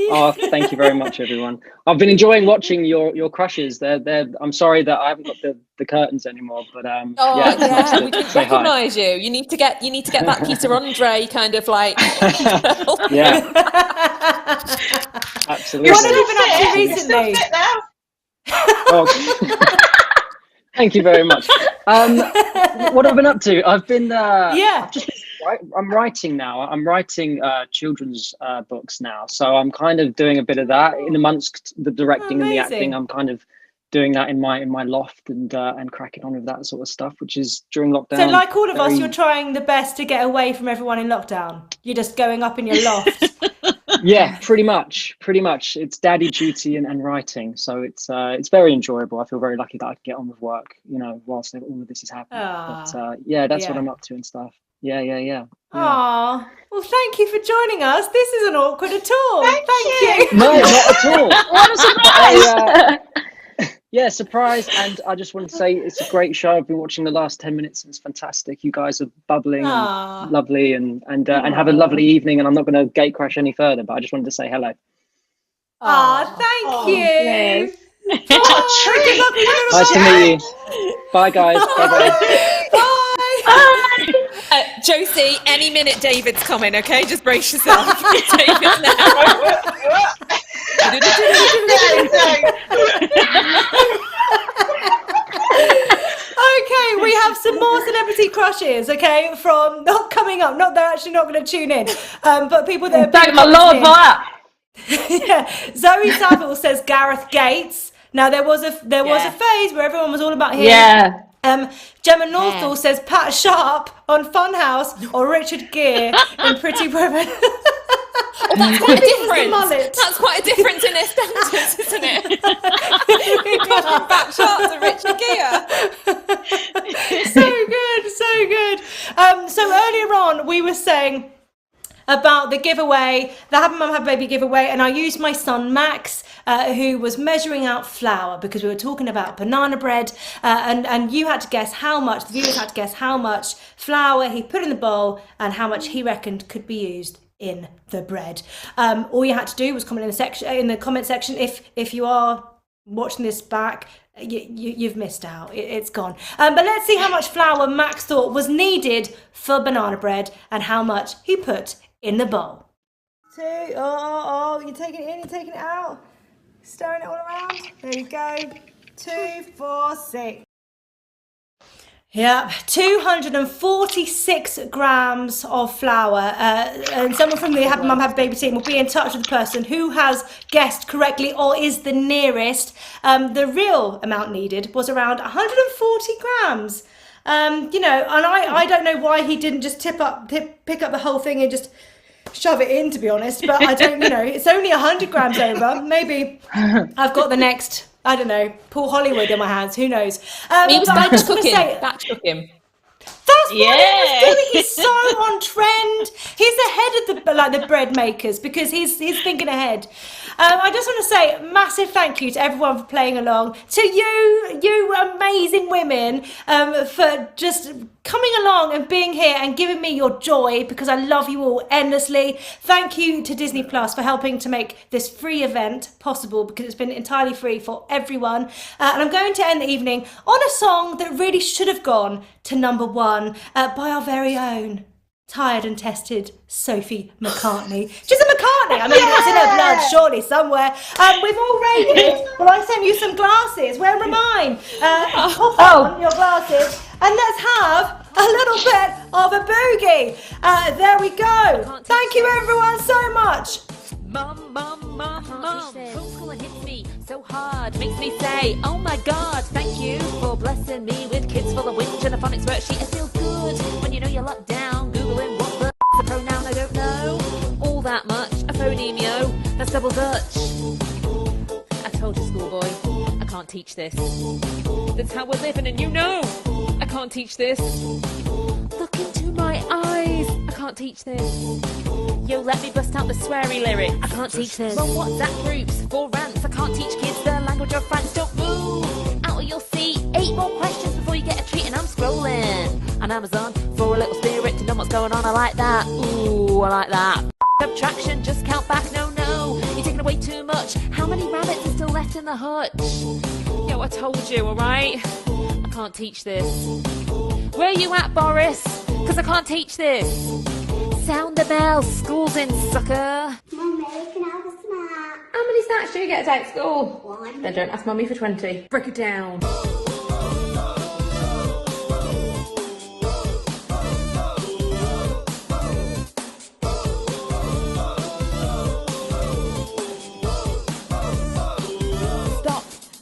Oh, thank you very much, everyone. I've been enjoying watching your crushes. I'm sorry that I haven't got the curtains anymore, but yeah, it's nice to we didn't say hi. recognise you. You need to get that Peter Andre kind of like. Yeah, absolutely. What have you been up to recently? Oh. Thank you very much. What have I been up to? I've been I'm writing now. I'm writing children's books now, so I'm kind of doing a bit of that in amongst the directing and the acting. I'm kind of doing that in my loft and cracking on with that sort of stuff, which is during lockdown. So, like all of us, you're trying the best to get away from everyone in lockdown. You're just going up in your loft. Yeah, pretty much. It's daddy duty and writing, so it's very enjoyable. I feel very lucky that I can get on with work, whilst all of this is happening. But that's what I'm up to and stuff. Yeah. Aw, well, thank you for joining us. This isn't awkward at all. Thank you. No, not at all. What a surprise! Yeah, surprise. And I just want to say it's a great show. I've been watching the last 10 minutes and it's fantastic. You guys are bubbling and lovely and have a lovely evening. And I'm not going to gate crash any further, but I just wanted to say hello. Thank you. Nice to meet you. Bye, guys. Bye-bye. Josie, any minute David's coming, okay? Just brace yourself. David's now. Okay, we have some more celebrity crushes, okay, from not coming up, they're actually not going to tune in, but people that have thank my Lord for that. Yeah, Zoe Saville says Gareth Gates. Now there was a phase where everyone was all about him. Yeah. Gemma Northall says Pat Sharp on Funhouse or Richard Gere in Pretty Women. Oh, that's quite a difference. That's quite a difference in their standards, isn't it? Pat Sharp to Richard Gere. So good. So earlier on we were saying about the giveaway, the Have a Mum Have Baby giveaway, and I used my son Max, who was measuring out flour because we were talking about banana bread, and you had to guess how much, the viewers had to guess how much flour he put in the bowl and how much he reckoned could be used in the bread. All you had to do was comment in the comment section. If you are watching this back, you've missed out. It's gone. But let's see how much flour Max thought was needed for banana bread and how much he put in the bowl. You're taking it in, you're taking it out, stirring it all around. There you go. 2, 4, 6. Yeah, 246 grams of flour. And someone from the Have a Mum Have a Baby team will be in touch with the person who has guessed correctly or is the nearest. The real amount needed was around 140 grams. And I don't know why he didn't just pick up the whole thing and just shove it in, to be honest. But I don't, it's only 100 grams over. Maybe I've got the next, I don't know, Paul Hollywood in my hands. Who knows? He was batch cooking. That's what he was doing. He's so on trend. He's ahead of the bread makers because he's thinking ahead. I just want to say a massive thank you to everyone for playing along. To you amazing women, for just coming along and being here and giving me your joy, because I love you all endlessly. Thank you to Disney Plus for helping to make this free event possible, because it's been entirely free for everyone. And I'm going to end the evening on a song that really should have gone to number 1 by our very own tired and tested Sophie McCartney. She's a McCartney. I mean, it's in her blood, surely, somewhere. We've all rated. Well, I sent you some glasses. Where are mine? Pop on your glasses. And let's have a little bit of a boogie. There we go. Thank you, everyone, so much. Mum, homeschooling hits me so hard, makes me say, oh my God, thank you for blessing me with kids full of whinge and a phonics worksheet. It feels good when you know you're locked down, Googling what the a pronoun I don't know. All that much, a phoneme, yo, that's double Dutch. I told you, schoolboy, I can't teach this. That's how we're living and you know I can't teach this. Look into my eyes, I can't can't teach this. Yo, let me bust out the sweary lyrics. I can't teach this. Run WhatsApp groups, 4 rants. I can't teach kids the language of France. Don't move out of your seat. 8 more questions before you get a treat. And I'm scrolling on Amazon for a little spirit to know what's going on. I like that. Ooh, I like that. Subtraction, just count back. No, you're taking away too much. How many rabbits are still left in the hutch? Yo, I told you, alright? I can't teach this. Where you at, Boris? Because I can't teach this. Sound the bell, school's in, sucker. Mummy, can I have a snack? How many snacks do you get at school? 1. Then don't ask Mummy for 20. Break it down.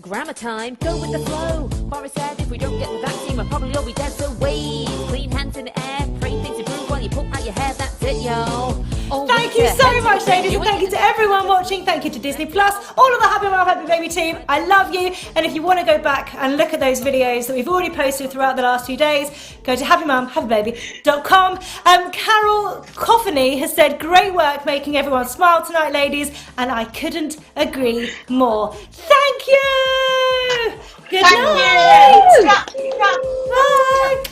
Grammar time, go with the flow. Boris said if we don't get the vaccine, we'll probably all be dead. So wave, clean hands in the air, pray things improve while you pull out your hair. That's it, yo. Thank you so much, ladies, and thank you to everyone watching. Thank you to Disney Plus, all of the Happy Mum, Happy Baby team. I love you. And if you want to go back and look at those videos that we've already posted throughout the last few days, go to happymumhappybaby.com. Carol Coffany has said, great work making everyone smile tonight, ladies, and I couldn't agree more. Thank you. Good night. Thank you. Bye.